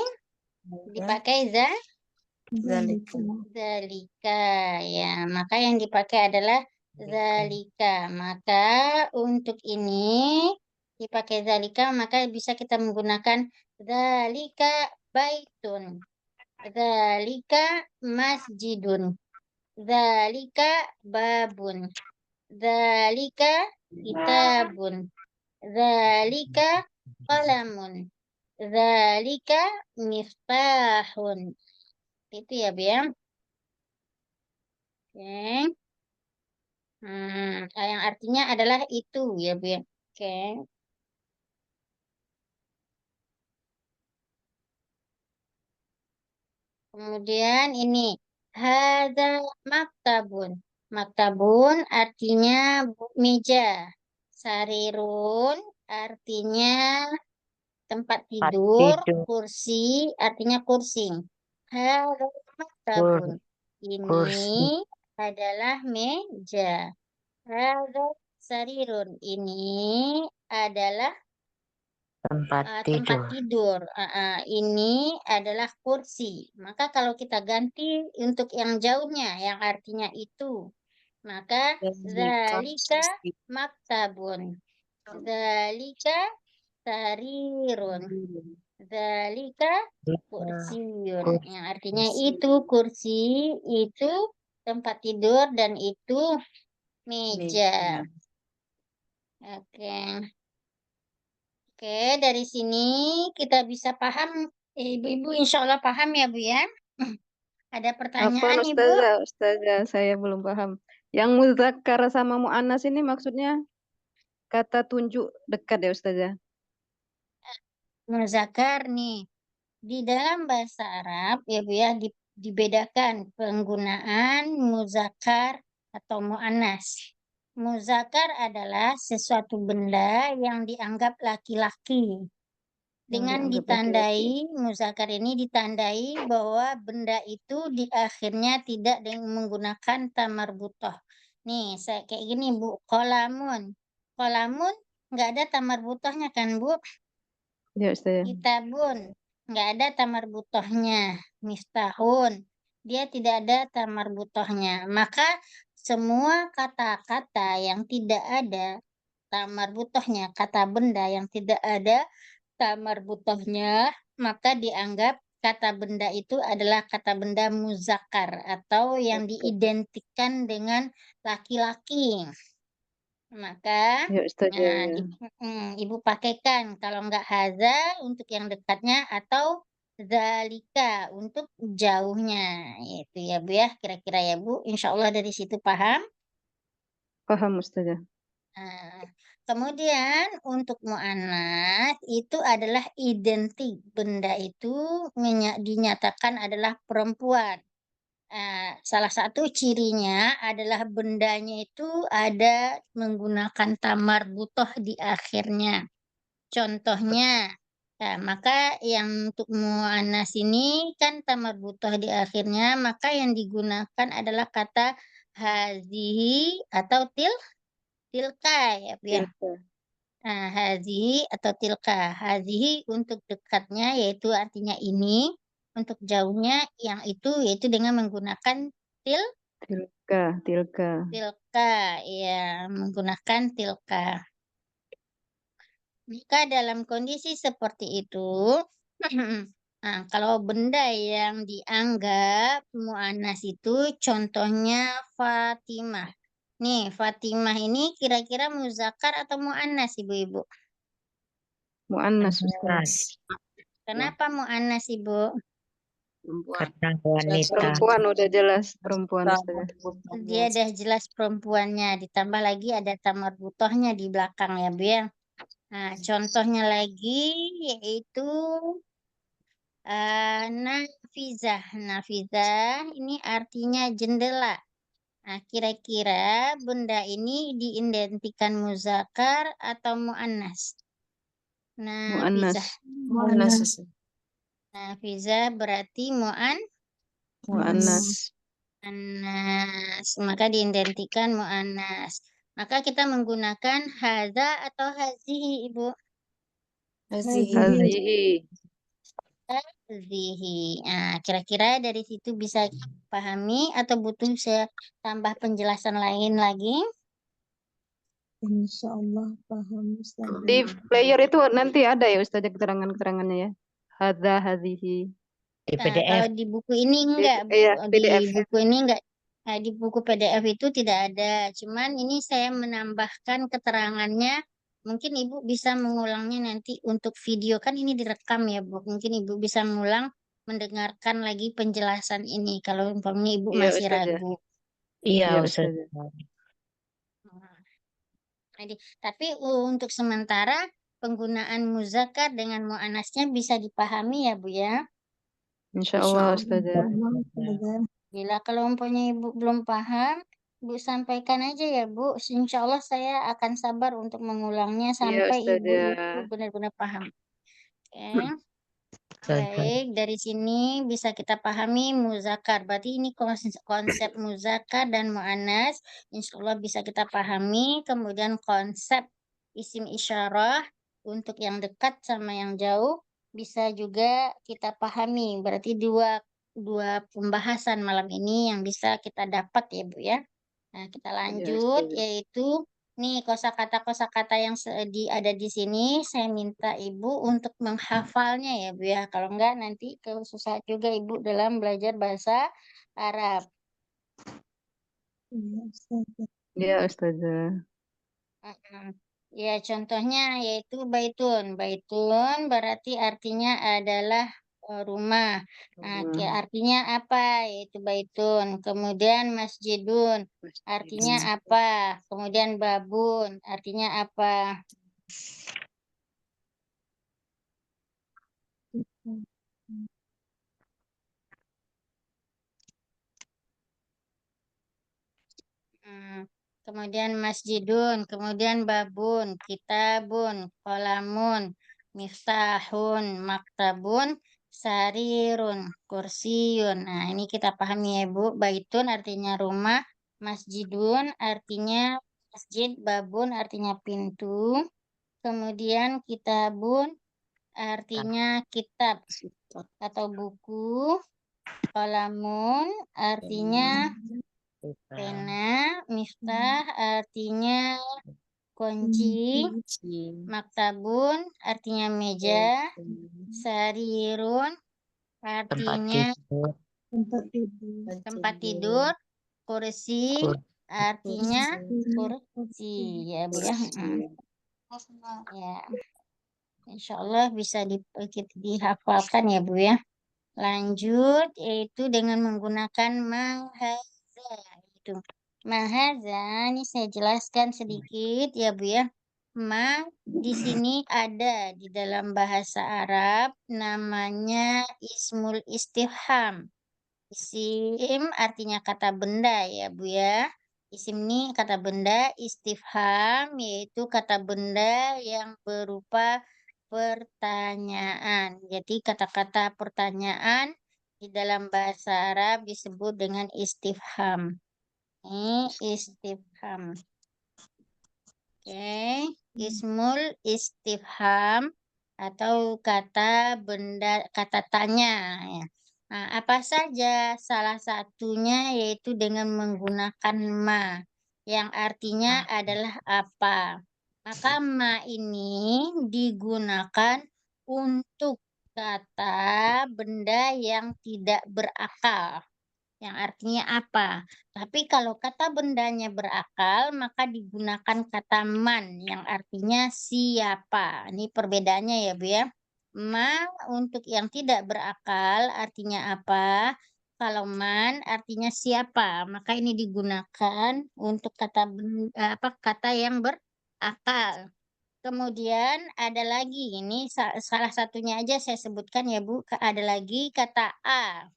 Ya, dipakai zalika. zalika. Ya, maka yang dipakai adalah zalika. Maka untuk ini dipakai zalika, maka bisa kita menggunakan zalika baitun. Zalika masjidun. Zalika babun. Zalika kitabun. Zalika qalamun. Zalika miftahun. Itu ya, Bu ya. Oke. Yang artinya adalah itu ya, Bu ya. Oke. Kemudian ini hadza maktabun. Maktabun artinya meja. Sarirun artinya tempat tidur. tidur. Kursi artinya kursi. Hadza maktabun. Kursi. Ini adalah meja. Hadza sarirun. Ini adalah Tempat tempat tidur. tidur. Ini adalah kursi. Maka kalau kita ganti untuk yang jauhnya, yang artinya itu, maka Zalika. zalika maktabun, zalika sarirun, zalika kursiun. Kursi. Yang artinya itu kursi, itu tempat tidur, dan itu meja. Oke. Oke, dari sini kita bisa paham. Ibu-ibu insya Allah paham ya, Bu ya. Ada Apa pertanyaan, Ibu? Ustazah? Ustazah, saya belum paham. Yang muzakkar sama muannas ini maksudnya kata tunjuk dekat ya Ustazah? Muzakkar nih. Di dalam bahasa Arab ya, Bu ya, dibedakan penggunaan muzakkar atau muannas. Muzakkar adalah sesuatu benda yang dianggap laki-laki. Dengan dianggap ditandai, muzakkar ini ditandai bahwa benda itu di akhirnya tidak menggunakan tamarbutoh. Nih, saya kayak gini, Bu. Kolamun. Kolamun nggak ada tamarbutohnya kan, Bu? Ya Ustazah. Kitabun nggak ada tamarbutohnya. Miftahun dia tidak ada tamarbutohnya. Maka semua kata-kata yang tidak ada tamarbutohnya, kata benda yang tidak ada tamarbutohnya, maka dianggap kata benda itu adalah kata benda muzakkar atau yang diidentikan dengan laki-laki. Maka Ya Ustazah. Ibu pakaikan kalau enggak haza untuk yang dekatnya atau zalika untuk jauhnya. Itu ya Bu ya, kira-kira ya Bu. Insya Allah dari situ paham. Paham Ustazah. Nah, kemudian untuk mu'annas itu adalah identik. Benda itu dinyatakan adalah perempuan. Salah satu cirinya adalah bendanya itu ada menggunakan tamar butoh di akhirnya. Contohnya, maka yang untuk mu'annas ini kan tamar butoh di akhirnya, maka yang digunakan adalah kata hazihi atau tilka ya Bu ya. Tilka. Hazihi atau tilka. Hazihi untuk dekatnya yaitu artinya ini. Untuk jauhnya yang itu yaitu dengan menggunakan Tilka. tilka. Ya, menggunakan tilka. Maka dalam kondisi seperti itu, Nah, kalau benda yang dianggap mu'annas itu contohnya Fatimah. Nih, Fatimah ini kira-kira muzakkar atau mu'annas, Ibu-ibu? Mu'annas Ustazah. Mu'annas. Kenapa mu'annas, Ibu? Perempuan. Karena wanita. Perempuan udah jelas perempuan Ustazah. Dia udah jelas perempuannya, ditambah lagi ada tamar butohnya di belakang ya, Bu ya. Nah, contohnya lagi yaitu nafizah. Nafizah ini artinya jendela. Nah, kira-kira benda ini diidentikan muzakkar atau mu'annas? Mu'annas. Nafizah. Mu'annas. Nafizah berarti Mu'annas. mu'annas. Maka diidentikan mu'annas. Maka kita menggunakan hadza atau hazihi, Ibu. Hazihi. Hazihi. Nah, kira-kira dari situ bisa pahami atau butuh saya tambah penjelasan lain lagi? Insya Allah paham Ustazah. Di player itu nanti ada ya Ustazah keterangan-keterangannya ya. Hadza hazihi. Di Kalau PDF. di buku ini enggak, Bu. Iya, Di PDF ya. buku ini enggak. Nah, di buku PDF itu tidak ada. Cuman ini saya menambahkan keterangannya. Mungkin Ibu bisa mengulangnya nanti untuk video. Kan ini direkam ya, Bu. Mungkin Ibu bisa mengulang, mendengarkan lagi penjelasan ini. Kalau umpamanya Ibu Iya masih Ustazah. ragu. Iya, Iya Ustaz. Ustazah. Jadi, tapi untuk sementara penggunaan muzakkar dengan muannasnya bisa dipahami ya, Bu ya. Insya Allah Insya Ustazah. Bila kalau umpamanya Ibu belum paham, Ibu sampaikan aja ya, Bu. Insya Allah saya akan sabar untuk mengulangnya Iya sampai Ibu itu Ustazah. benar-benar paham. Oke. Ustazah. Baik, dari sini bisa kita pahami muzakkar. Berarti ini konsep muzakkar dan mu'annas. Insya Allah bisa kita pahami. Kemudian konsep isim isyarah untuk yang dekat sama yang jauh bisa juga kita pahami. Berarti dua pembahasan malam ini yang bisa kita dapat ya, Bu ya. Nah, kita Iya lanjut Ustazah. yaitu nih kosakata-kosakata yang ada di sini saya minta Ibu untuk menghafalnya ya, Bu ya. Kalau enggak nanti susah juga Ibu dalam belajar bahasa Arab. Iya Ustazah. Mm-mm. Ya, contohnya yaitu baitun. Baitun berarti artinya adalah rumah. Nah, artinya apa? Yaitu baitun. Kemudian masjidun, artinya apa? Kemudian babun, artinya apa? Kemudian masjidun, kemudian babun, kitabun, kolamun, miftahun, maktabun, sarirun, kursiyun. Nah, ini kita pahami ya, Bu. Baitun artinya rumah, masjidun artinya masjid, babun artinya pintu, kemudian kitabun artinya kitab atau buku, kolamun artinya pena, miftah artinya kunci, maktabun artinya meja, sarirun Tempat artinya tidur. tempat tidur, kursi artinya kursi ya, Bu ya. Ya, insya Allah bisa dihafalkan ya, Bu ya. Lanjut yaitu dengan menggunakan mahaza. Itu mahaza ini saya jelaskan sedikit ya, Bu ya. Ma di sini ada di dalam bahasa Arab namanya ismul istifham. Isim artinya kata benda ya, Bu ya. Isim ini kata benda, istifham yaitu kata benda yang berupa pertanyaan. Jadi kata-kata pertanyaan di dalam bahasa Arab disebut dengan istifham. Ini istifham. Oke, ismul istifham atau kata benda, kata tanya ya. Nah, apa saja? Salah satunya yaitu dengan menggunakan ma, yang artinya adalah apa. Maka ma ini digunakan untuk kata benda yang tidak berakal. Yang artinya apa? Tapi kalau kata bendanya berakal, maka digunakan kata man yang artinya siapa. Ini perbedaannya ya, Bu ya. Ma untuk yang tidak berakal artinya apa? Kalau man artinya siapa, maka ini digunakan untuk kata yang berakal. Kemudian ada lagi, ini salah satunya aja saya sebutkan ya Bu, ada lagi kata A.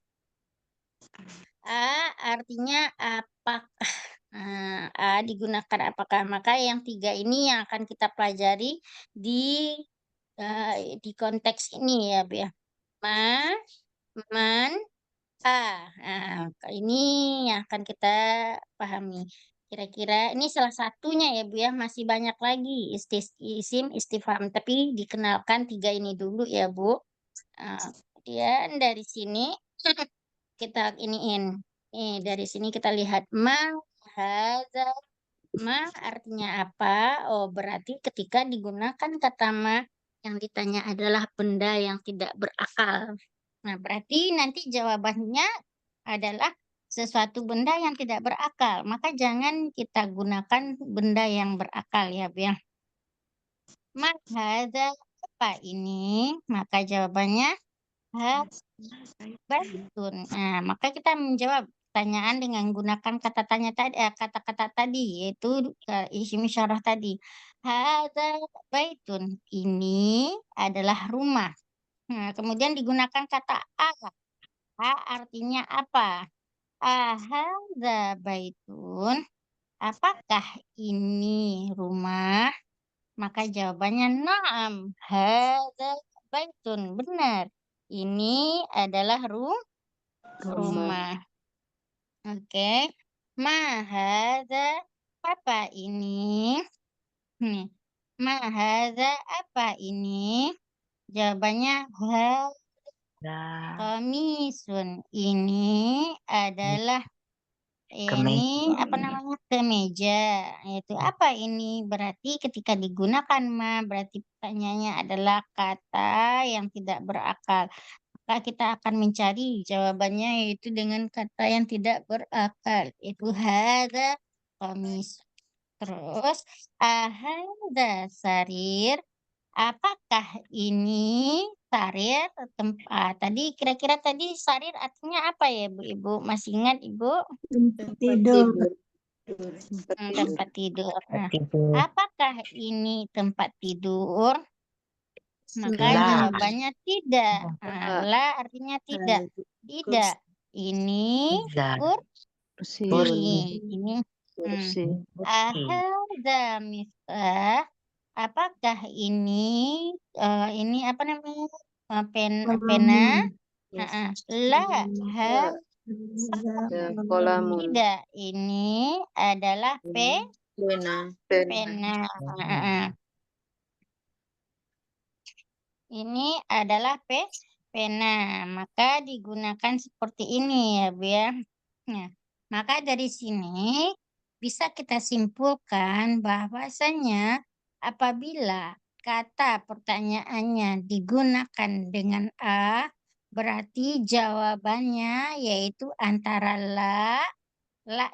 A artinya apakah. Nah, A digunakan apakah. Maka yang tiga ini yang akan kita pelajari di konteks ini ya Bu ya. Ma, man, A. Nah, ini yang akan kita pahami. Kira-kira ini salah satunya ya Bu ya. Masih banyak lagi isim istifham. Tapi dikenalkan tiga ini dulu ya Bu. Kemudian dari sini kita iniin. Dari sini kita lihat hadza. Ma artinya apa? Oh, berarti ketika digunakan kata ma yang ditanya adalah benda yang tidak berakal. Nah, berarti nanti jawabannya adalah sesuatu benda yang tidak berakal. Maka jangan kita gunakan benda yang berakal ya, Bu ya. Ma hadza apa ini? Maka jawabannya baitun. Nah, maka kita menjawab pertanyaan dengan gunakan kata tanya tadi, kata-kata tadi, yaitu isim isyarah tadi. Hadza baitun. Ini adalah rumah. Nah, kemudian digunakan kata a. A artinya apa? Hadza baitun. Apakah ini rumah? Maka jawabannya na'am. Hadza baitun. Benar. Ini adalah rumah. Oke. Ma hadza apa ini? Nih. Ma hadza apa ini? Jawabannya Nah, qamisun. Ini adalah ini apa namanya? Kemeja. Itu apa ini? Berarti ketika digunakan ma berarti pertanyaannya adalah kata yang tidak berakal. Maka kita akan mencari jawabannya yaitu dengan kata yang tidak berakal. Itu hadza qamis. Terus ahadza sarir. Apakah ini sarir tadi kira-kira tadi sarir artinya apa ya Bu Ibu? Masih ingat Ibu? Tidur. Tempat tidur. Nah, tidur. apakah ini tempat tidur? Maka La. jawabannya tidak. Nah, la artinya tidak. Tidak. Ini Kursi. kursi. Ini Kursi. ahadza miftah. Apakah ini apa namanya? Pena? La. Kolamun. Tidak. Ini adalah Luna. pena. Ini adalah pena. Maka digunakan seperti ini ya, Bu ya. Nah, maka dari sini bisa kita simpulkan bahwasanya apabila kata pertanyaannya digunakan dengan a, berarti jawabannya yaitu antara la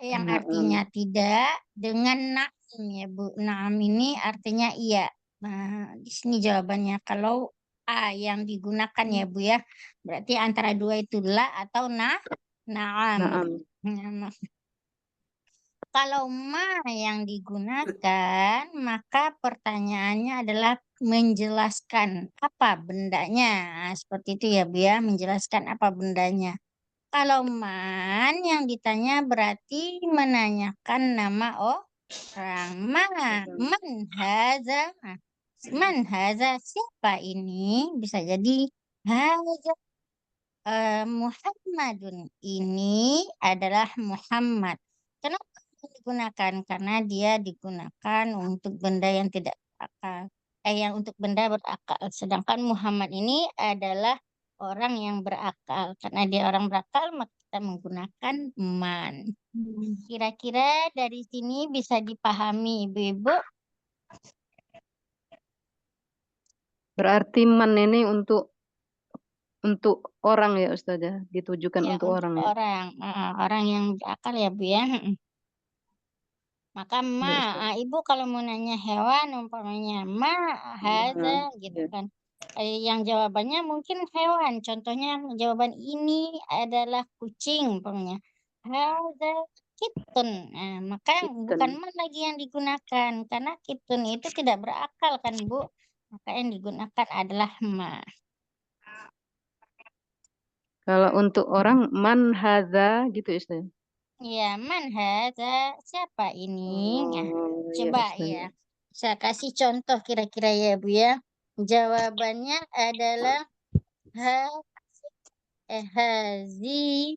yang artinya tidak dengan na'am ya Bu. Na'am ini artinya iya. Nah, di sini jawabannya. Kalau A yang digunakan ya Bu ya, berarti antara dua itu la atau na'am. Nah, kalau ma yang digunakan, maka pertanyaannya adalah menjelaskan apa bendanya. Nah, seperti itu ya Bu ya, menjelaskan apa bendanya. Kalau man yang ditanya berarti menanyakan nama orang. Man haza. Nah, man haza siapa ini? Bisa jadi haza Muhammadun. Ini adalah Muhammad. Kenapa digunakan? Karena dia digunakan untuk benda yang tidak berakal. Yang untuk benda berakal. Sedangkan Muhammad ini adalah orang yang berakal. Karena dia orang berakal, maka kita menggunakan man. Kira-kira dari sini bisa dipahami Ibu-Ibu? Berarti man ini untuk untuk orang ya Ustazah, ditujukan Ya, untuk untuk orang ya. orang. Orang yang berakal ya, Bu ya. Maka Ya Ustazah. Ibu kalau mau nanya hewan, umpamanya haza Nah, gitu ya. kan. Yang jawabannya mungkin hewan. Contohnya jawaban ini adalah kucing, umpamanya. Haza kitun. Nah, maka bukan Ikan. lagi yang digunakan. Karena kitun itu tidak berakal kan, Bu. Maka yang digunakan adalah ma. Kalau untuk orang man hadza gitu Ustazah. Ya, man haza. Siapa ini? Nah, Oh, ya coba ya. Ustazah. Saya kasih contoh kira-kira ya, Bu ya. Jawabannya adalah ha hazi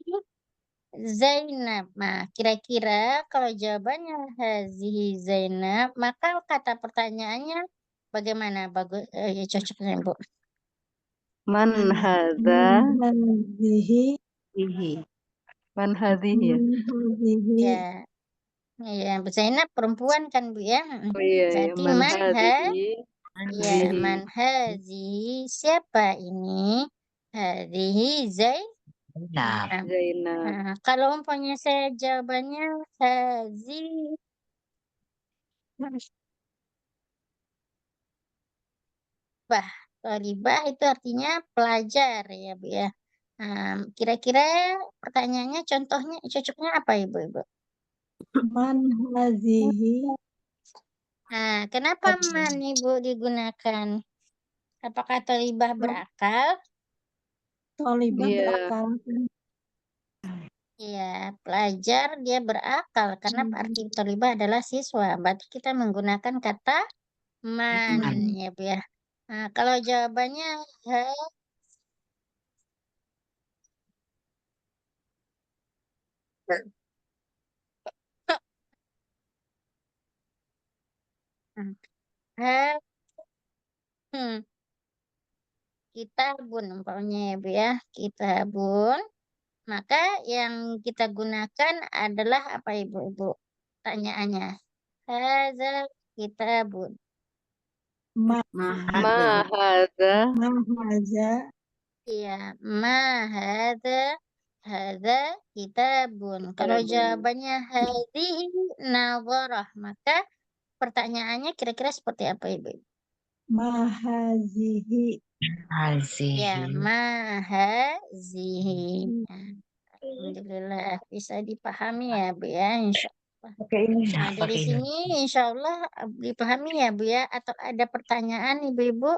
Zainab. Nah, kira-kira kalau jawabannya hazihi Zainab, maka kata pertanyaannya bagaimana? Bagus, cocoknya, Bu. Man hadza Hadhihi Ihi. man hadhihi ya. hadhihi Ya, ya, Bu Zainab perempuan kan, Bu ya. Oh iya ya Berarti man man hadhihi ya, hadhihi. man hazihi. Siapa ini? Hazihi Zainab. Zainab. Zainab. Nah, kalau umpamanya saya jawabannya hazi, bah, tolibah itu artinya pelajar ya, Bu ya. Kira-kira pertanyaannya contohnya cocoknya apa, Ibu-ibu? man hadhihi Nah, kenapa man, Ibu, digunakan? Apakah tolibah berakal? tolibah Iya. berakal. Ya, pelajar dia berakal karena arti tolibah adalah siswa. Berarti kita menggunakan kata man ya, Bu ya. Nah, kalau jawabannya ha, hmm, kitabun umpamanya ya, Bu ya. Kitabun. Maka yang kita gunakan adalah apa, Ibu-ibu? Pertanyaannya. Haza kitabun. Ma Ma Mahadza. hadza haza Iya, ma hadza kitabun. Kalau kitabun. jawabannya hadhihi nadharah, maka pertanyaannya kira-kira seperti apa, Ibu? ma hadhihi Ya, Hazihi. ma hazihi. Nah, alhamdulillah bisa dipahami ya, Bu ya, insya Allah. Pakai ini dah, Nah, dari pakai ini. sini insya Allah dipahami ya, Bu ya, atau ada pertanyaan, Ibu-ibu?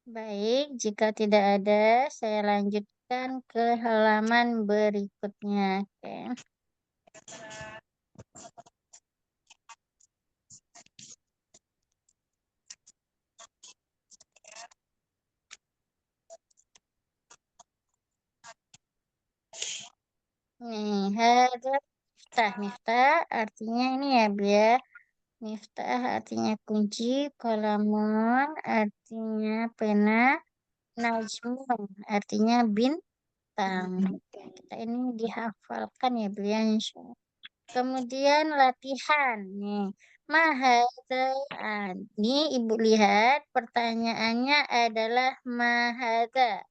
Baik, jika tidak ada, saya lanjutkan ke halaman berikutnya. Oke. Nih, ada miftah artinya ini ya, Bu ya. Miftah artinya kunci, kalamun artinya pena, najmun artinya bintang. Kita ini dihafalkan ya, Bu ya, insya Allah. Kemudian latihan nih. Mahadza. Ini Ibu lihat pertanyaannya adalah mahadza.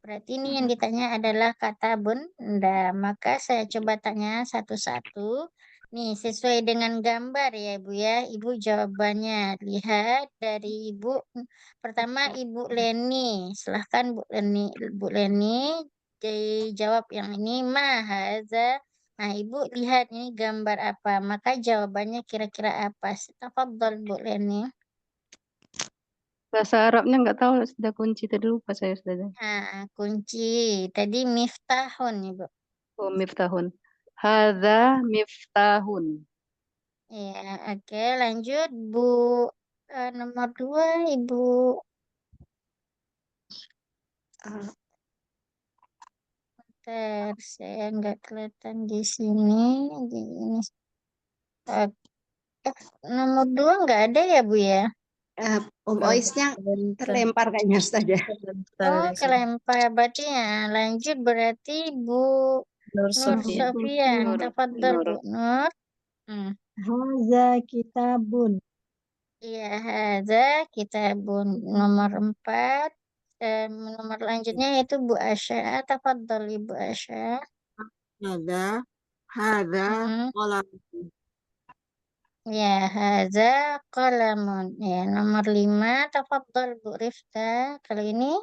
Berarti ini yang ditanya adalah kata benda. Maka saya coba tanya satu-satu. Nih, sesuai dengan gambar ya, Ibu ya. Ibu jawabannya. Lihat dari Ibu. Pertama Ibu Leni. Silahkan Bu Leni. Bu Leni dijawab yang ini. Mahadza. Nah, Ibu lihat ini gambar apa? Maka jawabannya kira-kira apa? Tafadhol Bu Leni. Bahasa Arabnya nggak tahu sudah kunci tadi lupa saya sudah. Nah, kunci. Tadi miftahun, Ibu. Oh miftahun. Hadza miftahun. Ya, oke. Lanjut, Bu. Nomor 2, Ibu. Bentar, saya nggak kelihatan di sini. Di ini. Nomor 2 nggak ada ya, Bu ya? Om Oisnya terlempar kayaknya Ustazah. Oh, kelempar. Berarti ya. Lanjut berarti Bu Nur Nur Sofia. Sofian. Nur. Tafadhol, Nur. Bu Nur. Hmm. haza kitabun Ya, hadza kitabun nomor 4. Nomor lanjutnya yaitu Bu Asya. Tafadhol Ibu Asya. Hada Mm-mm. kolam. Ya, hadza qalamun. Ya, nomor 5. Tafadhol Bu Rifta. Kali ini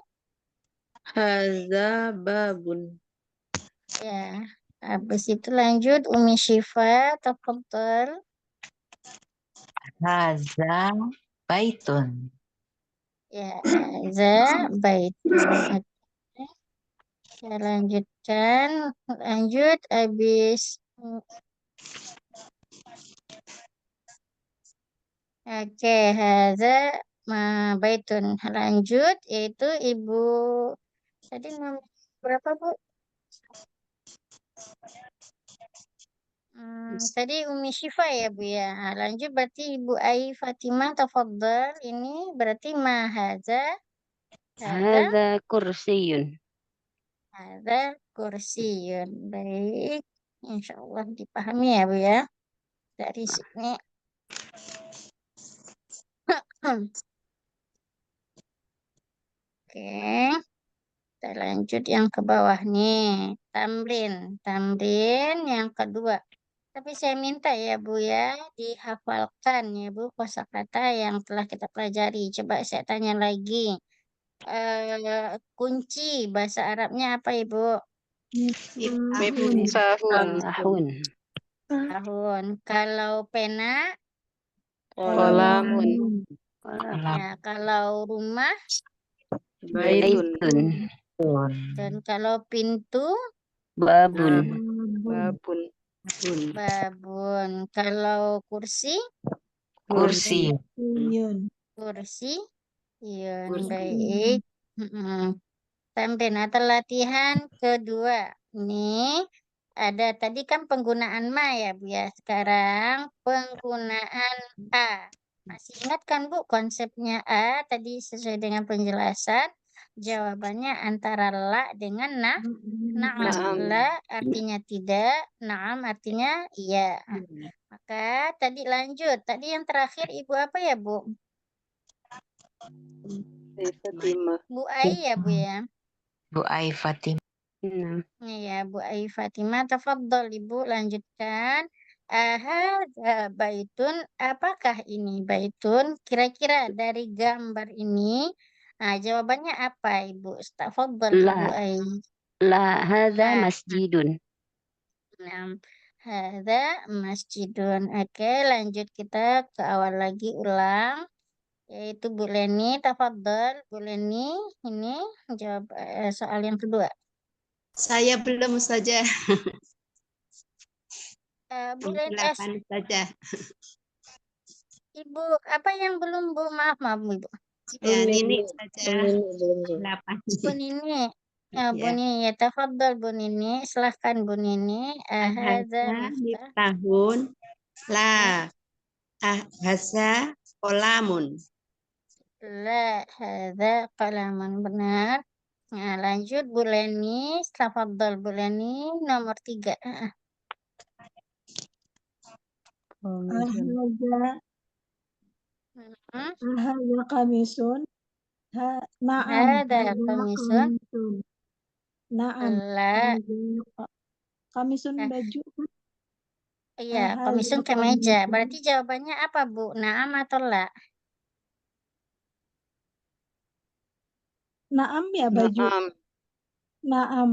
Haza babun. ya. Habis itu lanjut Umi Syifa. Tafadhol. Haza baitun. Ya, hadza baitun. Oke. Saya lanjutkan. Lanjut habis. Oke, hadza baitun. Lanjut yaitu Ibu tadi nomor berapa, Bu? Tadi Umi Syifa ya, Bu ya. Nah, lanjut berarti Ibu Ai Fatimah tafadhal. Ini berarti hadza Hadza kursiyun. hadza kursiyun. Baik. Insya Allah dipahami ya, Bu ya. Dari sini. Oke. Kita lanjut yang ke bawah nih. Tamrin yang kedua. Tapi saya minta ya Bu ya, dihafalkan ya Bu kosakata yang telah kita pelajari. Coba saya tanya lagi. Kunci bahasa Arabnya apa Ibu? Miftahun. Tahun. Tahun. Kalau pena, Qalamun. ya kalau rumah, Baitun. Baitun. dan kalau pintu, Babun. Babun. babun. Kalau kursi, Kursi. kursi. Iya, Kursi. baik. Tamrin atau latihan kedua. Ini ada tadi kan penggunaan ma ya Bu ya. Sekarang penggunaan a. Masih ingat kan Bu konsepnya a tadi sesuai dengan penjelasan. Jawabannya antara la dengan naam. Naam. La artinya tidak, naam artinya iya. Maka tadi lanjut. Tadi yang terakhir Ibu apa ya Bu? Fatimah. Bu Ai ya Bu ya. Bu Ai Fatimah. Nah, Ya, Bu Ai Fatimah, tafadhol Ibu lanjutkan. Baitun, apakah ini baitun? Kira-kira dari gambar ini, nah, jawabannya apa Ibu? Tafadhol Ibu La. Ai. La hadza La. masjidun. Nah, hadza masjidun. Oke, lanjut kita ke awal lagi ulang. Yaitu Bu Leni, tafadhol Bu Leni. Ini jawab soal yang kedua. Saya belum saja. Bu Leni, 8 saja. Ibu, apa yang belum Bu? Maaf, Ibu. Ya, Nini saja. Belum. 8. Bu Nini. Bu Ya. Nini, ya tafadhol Bu Nini. Silahkan Bu Nini. Hadza Hadza miftah. miftahun. La. Hadza qolamun. La, hadza qalamun. Benar. Nah, lanjut Bu Leni. Tafadhol Bu Leni. Nomor 3. Ahadza kamisun. Naam. Hadza Hadza kamisun. kamisun. Naam. La. Kamisun eh, baju. Iya, Ahadza kamisun kemeja. kamisun. Berarti jawabannya apa Bu? Naam atau la? Naam ya baju. Naam. Naam.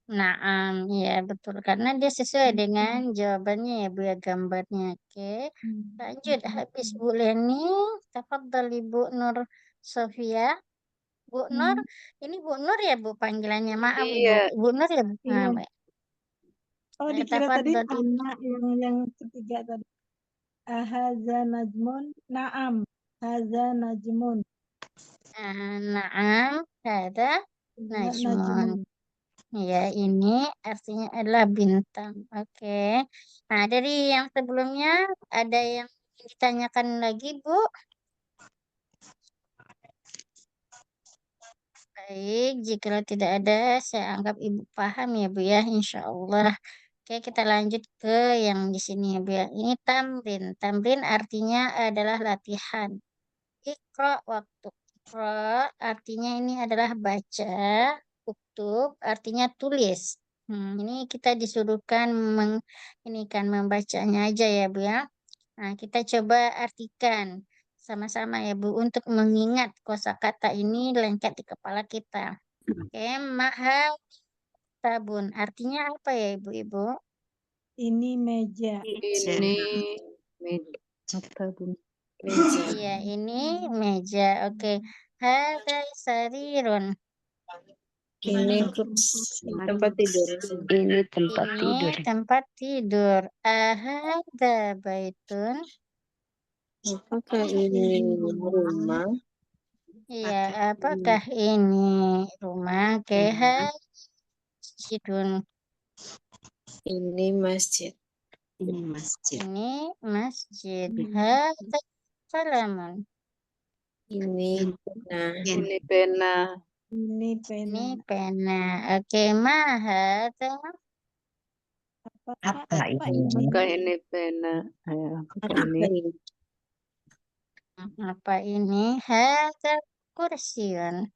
Naam, ya betul. Karena dia sesuai dengan jawabannya ya Bu ya gambarnya. Oke. Lanjut, habis Bu Leni, tafadhol Ibu Nur Sofia. Bu Nur, ini Bu Nur ya Bu panggilannya. Maaf Ibu. Iya. Bu Nur ya Bu. Iya. Baik. Oh, dikira tadi Tafadhol Ibu. anak yang ketiga tadi. Ahadza najmun. Naam. Hadza najmun. Naam, ada najmun. Najmun. Ya, ini artinya adalah bintang. Oke. Nah, dari yang sebelumnya ada yang ditanyakan lagi, Bu? Baik, jika tidak ada, saya anggap Ibu paham ya, Bu ya, insya Allah. Oke, kita lanjut ke yang di sini ya, Bu ya. Ini tamrin. Tamrin artinya adalah latihan. Iqra waktu. Iqra artinya ini adalah baca. Uktub artinya tulis. Ini kita disuruhkan ini kan membacanya aja ya, Bu ya. Nah, kita coba artikan sama-sama ya, Bu, untuk mengingat kosakata ini lengket di kepala kita. Oke, maha tabun. Artinya apa ya, Ibu-ibu? Ini meja. Ini meja. Apa, Bun? Meja. Iya, ini meja. Oke. Hada sarirun. Ini kursi tempat tidur. Ini tempat Ini tidur. tempat tidur. Ahada baitun. Apakah ini rumah? Iya, apakah ini rumah? Oke, hajidun. Ini masjid. Ini masjid. Ini masjid. Hada salamun. Ini pena. Ini pena. Ini pena. Ini pena. Oke, mahada. Apa ini? Apakah ini pena? Apakah Apa ini? ini? Apa ini? Hada kursiun.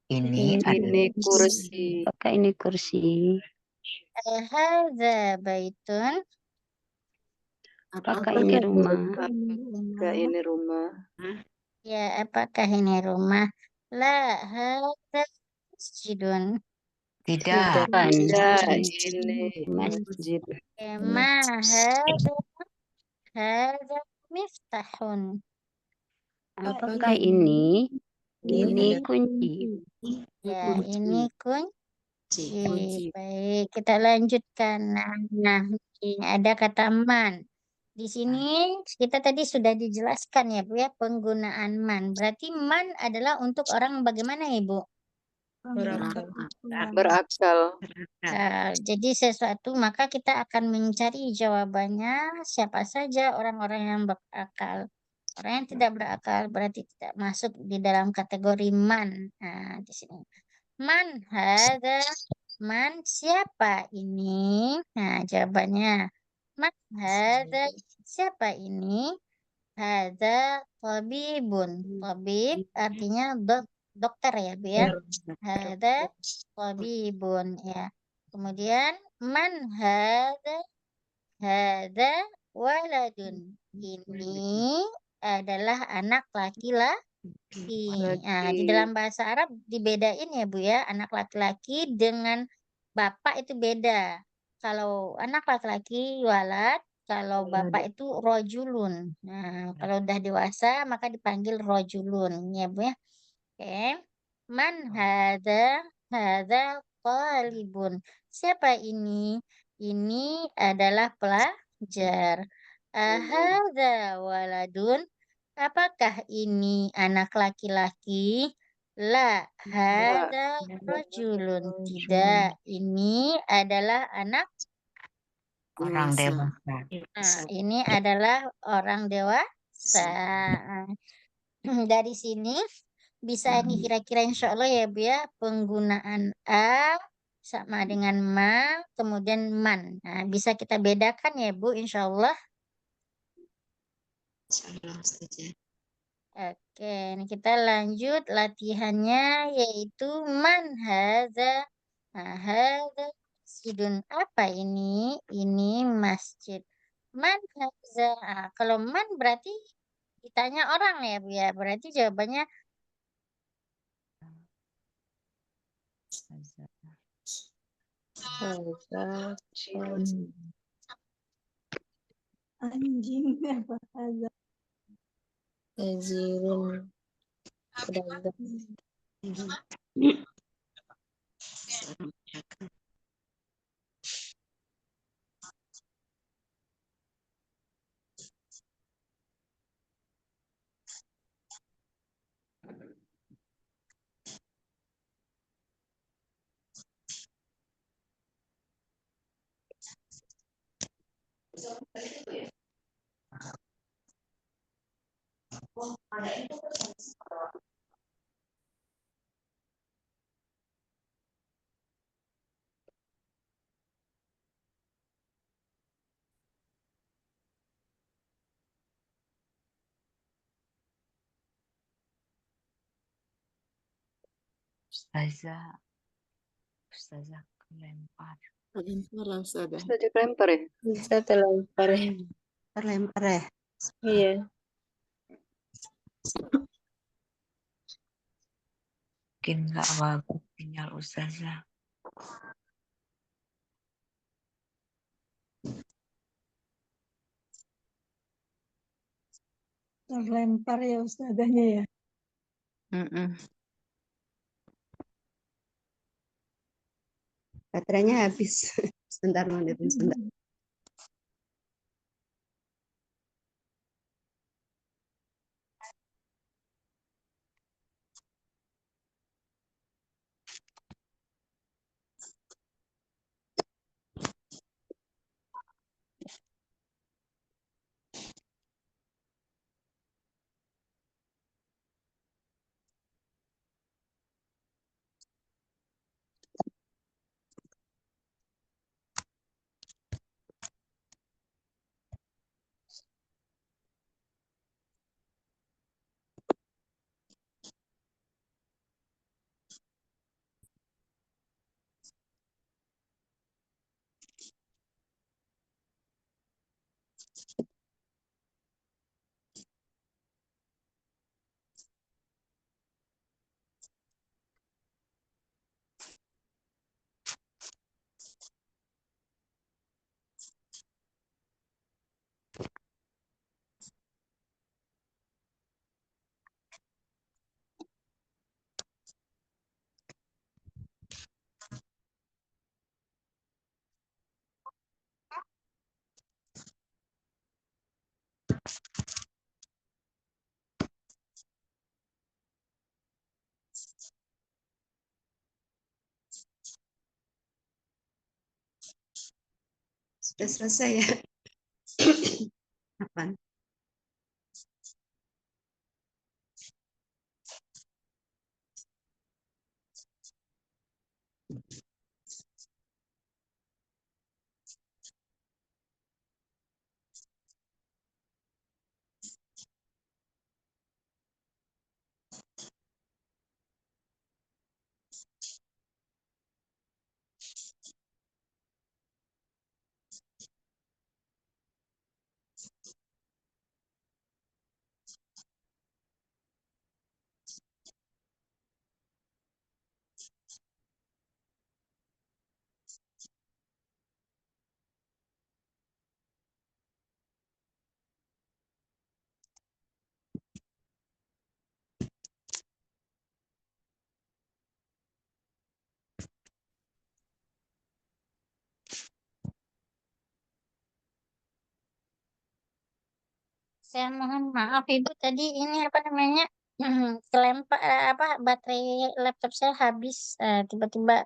Ini Ini kursi. apakah ini kursi? Hada baitun. Apakah ini rumah? Apakah ini rumah? Ya, apakah ini rumah? La hada masjidun. Tidak. Tidak, ini masjid. Ma hada miftahun. Apakah ini? Ini kunci. Ya, ini kunci. Baik, kita lanjutkan. Nah, ini ada kata man. Di sini kita tadi sudah dijelaskan ya, Bu ya, penggunaan man. Berarti man adalah untuk orang bagaimana, Ibu? Berakal. Jadi sesuatu maka kita akan mencari jawabannya siapa saja orang-orang yang berakal. Orang yang tidak berakal berarti tidak masuk di dalam kategori man. Nah, di sini. Man hada, man siapa ini? Nah, jawabannya. Man hada, siapa ini? Hada tabibun. Tabib artinya dokter ya, Bu ya. Hada tabibun ya. Kemudian man hada waladun. Ini adalah anak laki-laki. Nah, di dalam bahasa Arab dibedain ya, Bu ya. Anak laki-laki dengan bapak itu beda. Kalau anak laki-laki walad, kalau bapak itu rojulun. Nah, kalau udah dewasa maka dipanggil rojulun ya, Bu ya. Oke. Man hada talibun. Siapa ini? Ini adalah pelajar. Ahada waladun. Apakah ini anak laki-laki? La hada rajulun. Tidak, ini adalah anak. Orang dewasa. Nah, ini adalah orang dewasa. Dari sini bisa nih kira-kira insya Allah ya, Bu ya, penggunaan a sama dengan ma, kemudian man. Nah, bisa kita bedakan ya, Bu, insya Allah. Oke, ini kita lanjut latihannya yaitu man haza. Nah, haza masjidun. Apa ini? Ini masjid. Man haza. Nah, kalau man berarti ditanya orang ya, Bu ya. Berarti jawabannya Anjing apa haza? Tajirun. Pedagang. Ustazah. Ustazah kelempar. Terlempar ya Ustazah. Ustazah kelempar ya? Bisa terlempar. Terlempar ya. Iya. Mungkin nggak bagus sinyal Ustazah. Terlempar ya ustazahnya ya. Baterainya habis. Sebentar menit, sebentar. Sudah selesai ya. Apa? Saya mohon maaf Ibu tadi ini apa namanya kelempar apa baterai laptop saya habis tiba-tiba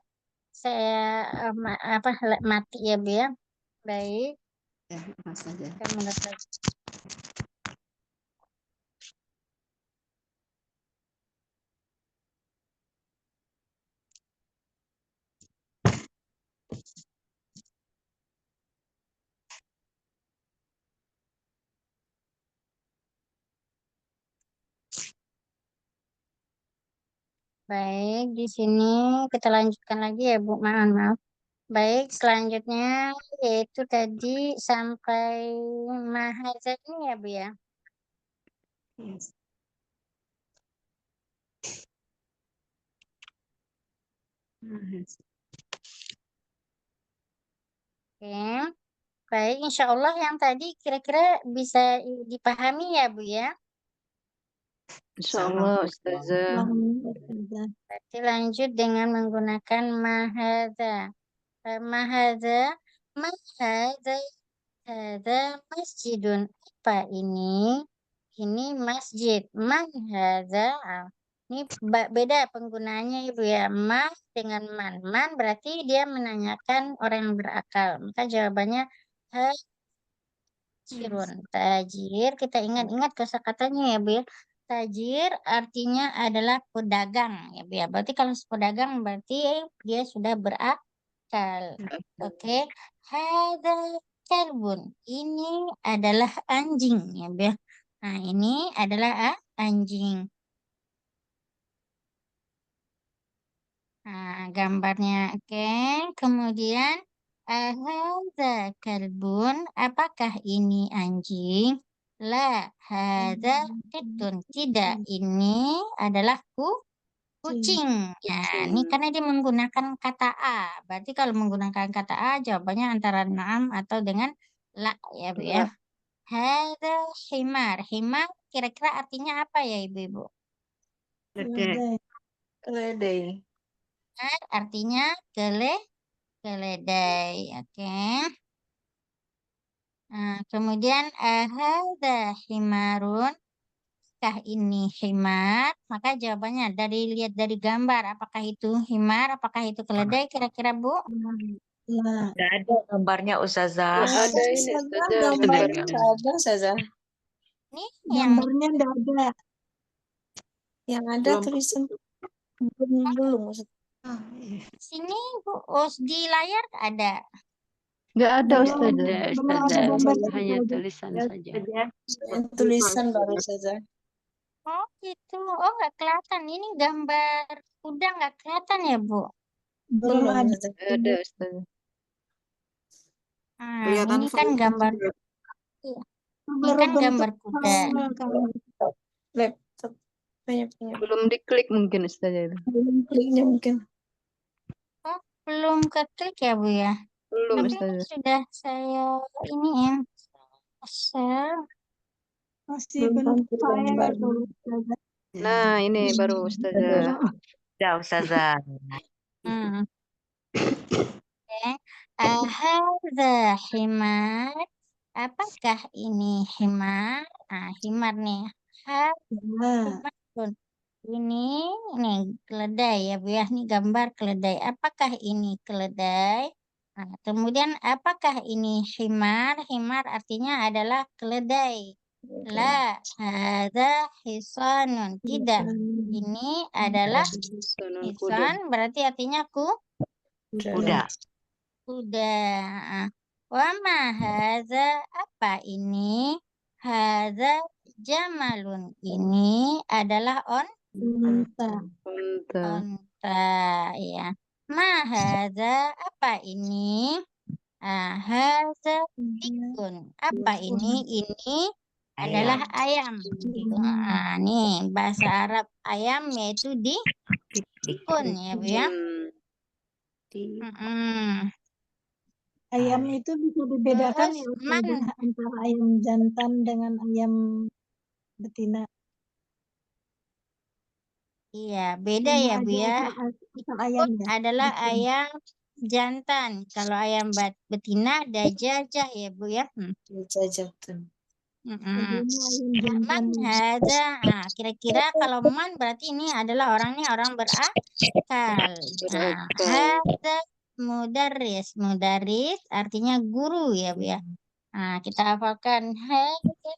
saya mati ya Bu ya. Baik, Ya, apa saja. saya mulai lagi. Baik, di sini kita lanjutkan lagi ya Bu. Maaf. Baik, selanjutnya yaitu tadi sampai mahazan ini ya Bu ya. Yes. Oke. Baik, insya Allah yang tadi kira-kira bisa dipahami ya Bu ya. Insya Allah Ustazah. Berarti lanjut dengan menggunakan mahadza. Mahadza, mahadza, hadza masjidun. Apa ini? Ini masjid. Mahadza. Ini beda penggunaannya Ibu ya. Ma dengan man. Man berarti dia menanyakan orang yang berakal. Maka jawabannya tajirun. Tajir, kita ingat-ingat kosakatanya ya Bu ya. Tajir artinya adalah pedagang ya Bu ya. Berarti kalau pedagang berarti dia sudah berakal. Oke. Hadza kalbun. Ini adalah anjing ya Bu ya. Nah, ini adalah anjing. Nah, gambarnya oke. Kemudian hadza kalbun, apakah ini anjing? La hadza qitun, tidak, ini adalah kucing. Ya, ini karena dia menggunakan kata a. Berarti kalau menggunakan kata a, jawabannya antara na'am atau dengan la ya, Bu ya. Hadza himar. Himar kira-kira artinya apa ya, Ibu-ibu? Keledai. Keledai. Himar artinya keledai. Oke. Nah, kemudian hadza himarun. Apakah ini himar? Maka jawabannya lihat dari gambar. Apakah itu himar? Apakah itu keledai? Kira-kira, Bu? Lah, Nggak ada gambarnya Ustazah. Nggak ada ini Ustazah gambarnya. Ada saja. Ini yang gambarnya enggak ada. Yang ada Belum. tulisan belum maksud. sini, Bu. Oh, di layar ada. Nggak ada Belum, Ustazah. belum ada gambar Hanya itu aja. tulisan saja. Tulisan baru saja. Oh, gitu. Oh, nggak kelihatan. Ini gambar kuda nggak kelihatan ya, Bu? Belum ada. saja. Nggak ada Ustazah. Nah, Kelihatan ini kan gambar. Iya, ini kan gambar kuda. Laptop punya. Belum diklik mungkin Ustazah itu. Belum kliknya mungkin. Oh, belum keklik ya, Bu ya? Belum Tapi ini Ustazah. sudah saya ini ya. Share. Masih Belum bentuk tampil file gambar. tuh, Ustazah. Nah, ini baru Ustazah. Ya Ustazah. Hmm. Oke. Hadza himar. Apakah ini himar? Nah, himar nih. Nah, Himarun. Ini keledai ya, Bu ya. Ini gambar keledai. Apakah ini keledai? Nah, kemudian apakah ini himar? Himar artinya adalah keledai. La, hadza hisanun. Tidak, ini adalah Sonun kuda. hisan, berarti artinya Kuda. kuda. Wa ma hadza, apa ini? Hadza jamalun. Ini adalah unta. Unta. onta, ya. Ma hadza, apa ini? Hadza dikun. Apa ini? Ini adalah ayam. Nah, nih bahasa Arab ayam yaitu dikun ya, Bu ya. Mm-mm. Ayam itu bisa dibedakan ya Terus Ustazah, antara ayam jantan dengan ayam betina. Iya, beda Sama ya, Bu aja ya. asal ayam ya. Adalah Betul. ayam jantan. Kalau ayam betina ada jajah ya, Bu ya. Jajatan. Mm-mm. Jadi ini ayam jantan. Man hadza. Kira-kira kalau man berarti ini adalah orang berakal. Hadza mudarris. Mudarris artinya guru ya, Bu ya. Nah, kita hafalkan hadza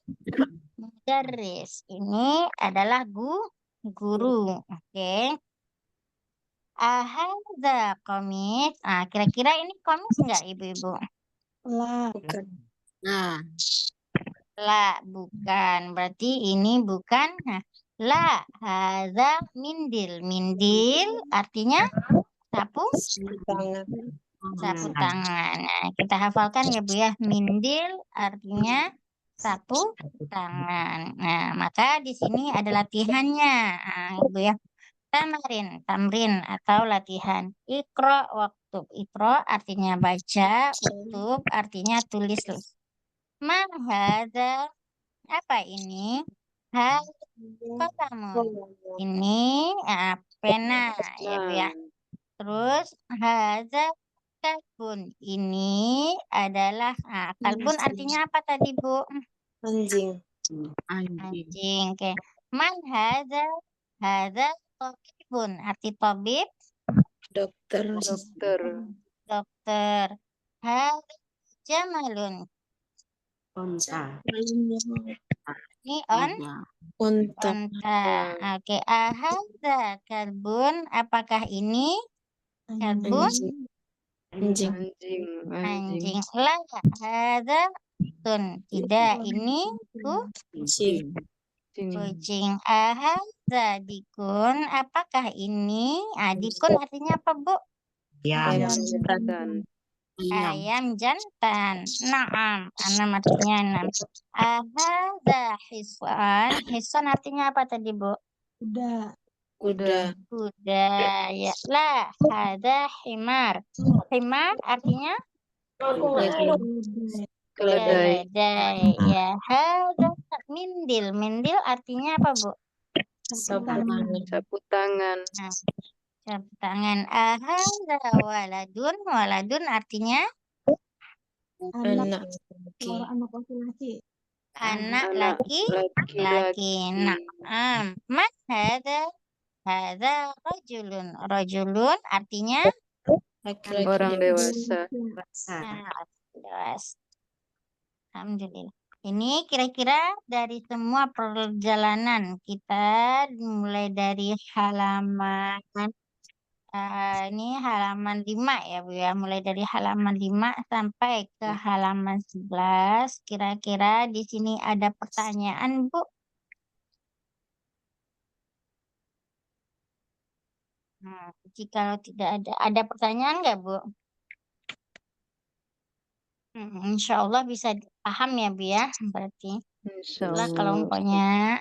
mudarris. Ini adalah guru. Oke. Hadza komis. Kira-kira ini komis enggak, Ibu-ibu? Lah, Bukan. Nah, La, bukan. Berarti ini bukan. Nah, la, hadza mindil. Mindil artinya sapu Tangan. sapu tangan. Nah, kita hafalkan ya, Bu ya. Mindil artinya sapu tangan. Nah, maka di sini ada latihannya. Nah, Bu ya. Tamrin atau latihan. Ikro waktub. Ikro artinya baca, uktub artinya tulis. Ma hadza, apa ini? Kalamun. Ini pena ya, Bu ya. Terus hadza kalbun. Ini adalah kalbun artinya apa tadi, Bu? Anjing. anjing. Anjing. Oke. Man hadza? Hadza tabibun. Arti tabib Dokter. Dokter. dokter. Hadza jamalun. Unta. Ini Ada. Untuk onta. Oke. Hadza kalbun. Apakah ini kalbun? anjing. Anjing. Anjing. La hadza tun. Tidak, ini Kucing. Anjing. kucing. dikun? Apakah ini? Dikun artinya apa, Bu? Ya, Ayam Ayam jantan. Ayam. Ayam jantan. Naam. Anam artinya 6. Ahadza hisan. Hisan artinya apa tadi, Bu? Kuda. Kuda. Kuda. Ya. Lah. Hada himar. Himar artinya Lagi. Keledai. keledai. Ya. Hada mindil. Mindil artinya apa, Bu? Sapu tangan. Sapu tangan. Nah, sapu tangan. Ahadza waladun. Waladun artinya Anak, Anak laki. anak laki-laki. anak Anak laki-laki. laki-laki. Man hada? Hada rajulun. Rajulun artinya Laki-laki. Orang dewasa. anak dewasa. Alhamdulillah. Ini kira-kira dari semua perjalanan kita mulai dari halaman ini halaman 5 ya Bu ya. Mulai dari halaman 5 sampai ke halaman 11. Kira-kira di sini ada pertanyaan Bu? Jikalau tidak ada pertanyaan nggak Bu? Insya Allah bisa paham ya Bu ya. Berarti Insya kalau Allah. umpamanya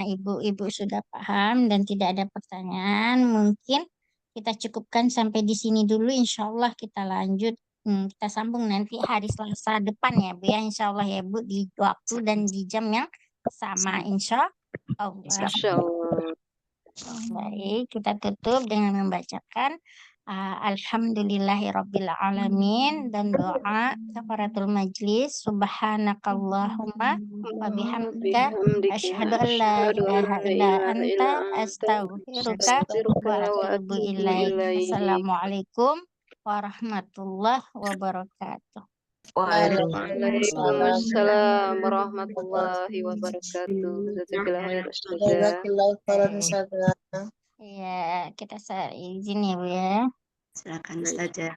ibu-ibu sudah paham dan tidak ada pertanyaan, mungkin kita cukupkan sampai di sini dulu. Insya Allah kita lanjut. Kita sambung nanti hari Selasa depan ya Bu ya. Insya Allah ya Bu, di waktu dan di jam yang sama. Insya Allah. Insya Allah. Baik, kita tutup dengan membacakan Alhamdulillahirabbil alamin dan doa kafaratul majlis. Subhanakallahumma wa bihamdika asyhadu an la ilaha illa anta astaghfiruka wa atubu ilaik. Assalamualaikum warahmatullahi wabarakatuh. Waalaikumsalam warahmatullahi wabarakatuh. Jazakallah khair Ustazah. Ya, kita izin ya Bu ya. Silakan Ustazah.